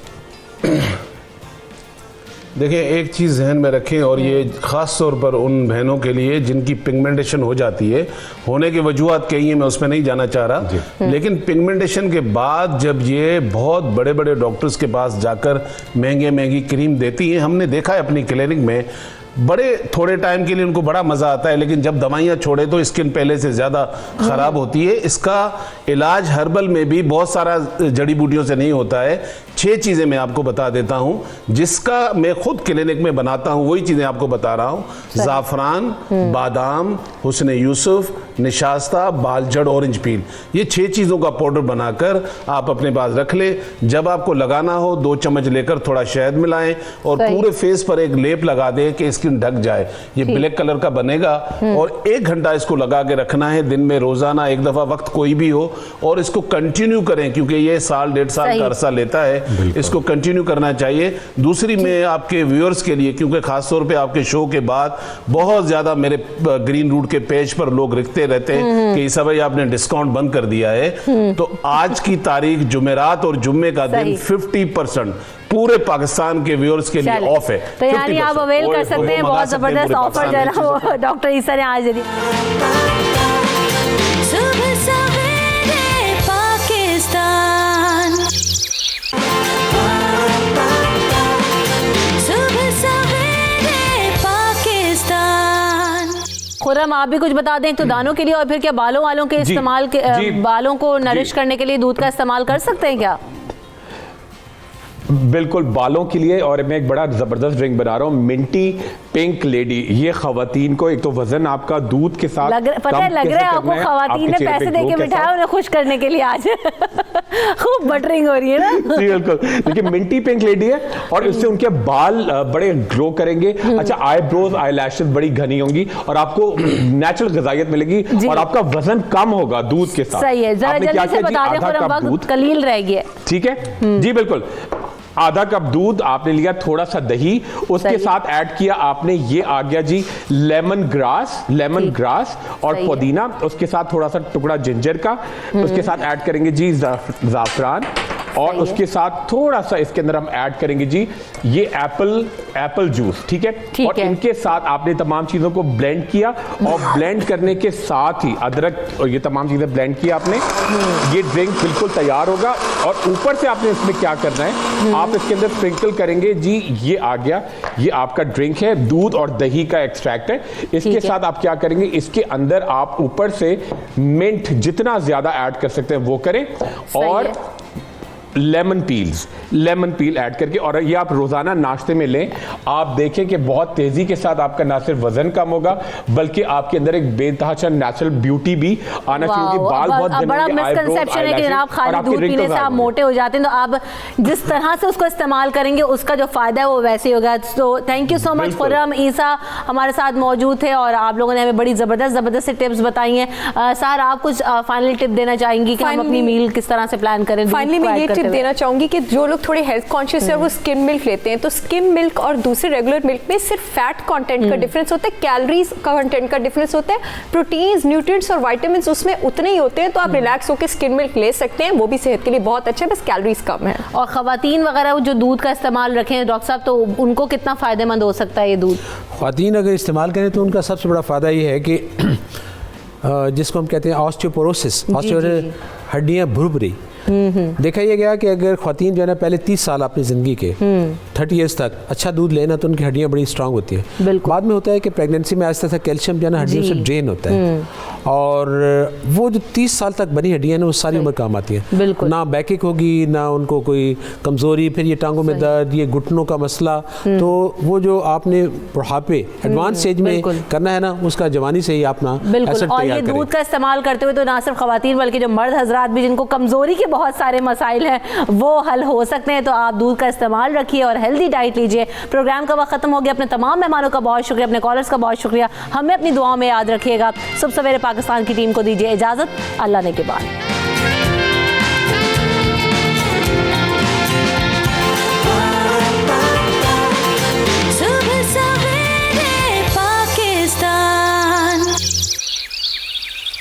देखिए, एक चीज़ जहन में रखें, और ये ख़ास तौर पर उन बहनों के लिए जिनकी पिगमेंटेशन हो जाती है, होने की वजूहत कई हैं, मैं उसमें नहीं जाना चाह रहा, लेकिन पिगमेंटेशन के बाद जब ये बहुत बड़े बड़े डॉक्टर्स के पास जाकर महंगी क्रीम देती हैं, हमने देखा है अपनी क्लिनिक में बड़े थोड़े टाइम के लिए उनको बड़ा मज़ा आता है, लेकिन जब दवाइयाँ छोड़े तो स्किन पहले से ज़्यादा ख़राब होती है। इसका इलाज हर्बल में भी बहुत सारा जड़ी बूटियों से नहीं होता है। 6 चीज़ें मैं आपको बता देता हूँ, जिसका मैं खुद क्लिनिक में बनाता हूँ, वही चीज़ें आपको बता रहा हूँ। ज़ाफ़रान, बादाम, हुस्न यूसुफ, निशास्ता, बालजड़, ऑरेंज पील, ये 6 चीज़ों का पाउडर बनाकर आप अपने पास रख ले। जब आपको लगाना हो 2 चम्मच लेकर थोड़ा शहद मिलाएं और पूरे फेस पर एक लेप लगा दें कि स्किन ढक जाए। ये ब्लैक कलर का बनेगा और 1 घंटा इसको लगा के रखना है दिन में, रोजाना 1 दफा, वक्त कोई भी हो, और इसको कंटिन्यू करें क्योंकि ये 1.5 साल का अरसा लेता है। इसको कंटिन्यू करना चाहिए। दूसरी मैं आपके व्यूअर्स के लिए, क्योंकि खासतौर पे आपके शो के बाद बहुत ज्यादा मेरे ग्रीन रूट के पेज पर लोग लिखते रहते हैं कि ईसा भाई आपने डिस्काउंट बंद कर दिया है, तो आज की तारीख जुमेरात और जुम्मे का दिन 50% पूरे पाकिस्तान के व्यूअर्स के लिए ऑफ है। तो यानी आप अवेल कर सकते हैं, बहुत जबरदस्त ऑफर जो है ना वो डॉक्टर ईसा ने आज दी। सुबह सवेरे पाकिस्तान, सुबह सवेरे पाकिस्तान। खुर्रम, आप भी कुछ बता दें तो दानों के लिए, और फिर क्या बालों वालों के इस्तेमाल के, बालों को नरिश करने के लिए दूध का इस्तेमाल कर सकते हैं क्या? बिल्कुल, बालों के लिए। और मैं एक बड़ा ज़बरदस्त ड्रिंक बना रहा हूँ, मिंटी पिंक लेडी। ये खवातीन को, एक तो वजन आपका दूध के साथ पता है, लग रहा है आपको खवातीन ने पैसे दे के बिठाया उन्हें खुश करने के लिए आज। खूब बटरिंग हो रही है ना। जी बिल्कुल, देखिए मिंटी पिंक लेडी है और इससे उनके बाल बड़े ग्लो करेंगे। अच्छा, आईब्रोज, आई लैशेस बड़ी घनी होंगी और आपको नेचुरल ग़िज़ाइयत मिलेगी और आपका वजन कम होगा दूध के साथ। सही है, जरा जल्दी से बता दें, वक्त कलील रह गया। ठीक है जी, बिल्कुल। आधा कप दूध आपने लिया, थोड़ा सा दही, उसके साथ ऐड किया आपने, ये आ गया जी लेमन ग्रास और पुदीना, उसके साथ थोड़ा सा टुकड़ा जिंजर का, उसके साथ ऐड करेंगे जी ज़ाफ़रान, और उसके साथ थोड़ा सा इसके अंदर हम ऐड करेंगे जी ये एप्पल जूस। ठीक है, और इनके साथ आपने तमाम चीज़ों को ब्लेंड किया और ब्लेंड करने के साथ ही अदरक और ये तमाम चीज़ें ब्लेंड किया आपने। ये ड्रिंक बिल्कुल तैयार होगा और ऊपर से आपने इसमें क्या करना है, आप इसके अंदर स्प्रिंकल करेंगे जी, ये आ गया, ये आपका ड्रिंक है, दूध और दही का एक्सट्रैक्ट है। इसके साथ आप क्या करेंगे, इसके अंदर आप ऊपर से मिंट जितना ज़्यादा ऐड कर सकते हैं वो करें, और लेमन पील ऐड करके, और ये आप रोजाना नाश्ते में लें। आप देखें कि बहुत तेजी के साथ आपका ना सिर्फ वजन कम होगा बल्कि आपके अंदर एक बेतहाशा नेचुरल ब्यूटी भी आना शुरू होगी। बाल बहुत बड़ा मिसकंसेप्शन है कि जनाब खाली दूध पीने से आप मोटे हो जाते हैं, तो आप जिस तरह से उसको इस्तेमाल करेंगे उसका जो फायदा है वो वैसे ही होगा। तो thank you so much Khurram, Isa हमारे साथ मौजूद थे और आप लोगों ने हमें बड़ी जबरदस्त टिप्स बताई हैं। सर, आप कुछ फाइनल टिप देना चाहेंगी कि हम अपनी मील किस तरह से प्लान करें? फाइनली मैं ये टिप देना चाहूंगी कि जो लोग थोड़े हेल्थ कॉन्शियस है वो स्किम मिल्क लेते हैं, तो स्किम मिल्क और दूसरे रेगुलर मिल्क में सिर्फ फैट कंटेंट का डिफरेंस होता है, कैलोरीज का कंटेंट का डिफरेंस होता है, प्रोटीन्स, न्यूट्रिएंट्स और विटामिन्स उसमें उतने ही होते हैं। तो आप रिलैक्स होकर स्किम मिल्क ले सकते हैं, वो भी सेहत के लिए बहुत अच्छा है, बस कैलोरीज कम है। और खवातीन वगैरह जो दूध का इस्तेमाल रखें डॉक्टर साहब, तो उनको कितना फायदेमंद हो सकता है ये दूध? खवातीन अगर इस्तेमाल करें तो उनका सबसे बड़ा फ़ायदा ये है कि जिसको हम कहते हैं ऑस्टियोपोरोसिस, हड्डियाँ भुरभुरी। देखा यह गया कि अगर ख़वातीन जो है ना पहले 30 साल अपनी ज़िंदगी के 30 ईयर्स तक अच्छा दूध लेना तो उनकी हड्डियाँ बड़ी स्ट्रांग होती हैं। बाद में होता है कि प्रेगनेंसी में आहिस्ता आहिस्ता कैल्शियम जो है ना हड्डियों से ड्रेन होता है, और वो जो 30 साल तक बनी हड्डियाँ ना वो सारी उम्र काम आती हैं। ना बैकिक होगी, ना उनको कोई कमज़ोरी, फिर ये टांगों में दर्द, ये घुटनों का मसला, तो वो जो आपने बुढ़ापे एडवांस स्टेज में करना है ना, उसका जवानी से ही अपना बिल्कुल। और ये दूध का इस्तेमाल करते हुए तो ना सिर्फ खवातीन बल्कि जो मर्द हजरात भी जिनको कमज़ोरी के बहुत सारे मसाइल हैं वो हल हो सकते हैं। तो आप दूध का इस्तेमाल रखिए और हेल्दी डाइट लीजिए। प्रोग्राम का वक्त ख़त्म हो गया। अपने तमाम मेहमानों का बहुत शुक्रिया, अपने कॉलर्स का बहुत शुक्रिया। हमें अपनी दुआओं में याद रखिएगा। सुबह सवेरे पाकिस्तान की टीम को दीजिए इजाज़त। अल्लाह ने के बाद।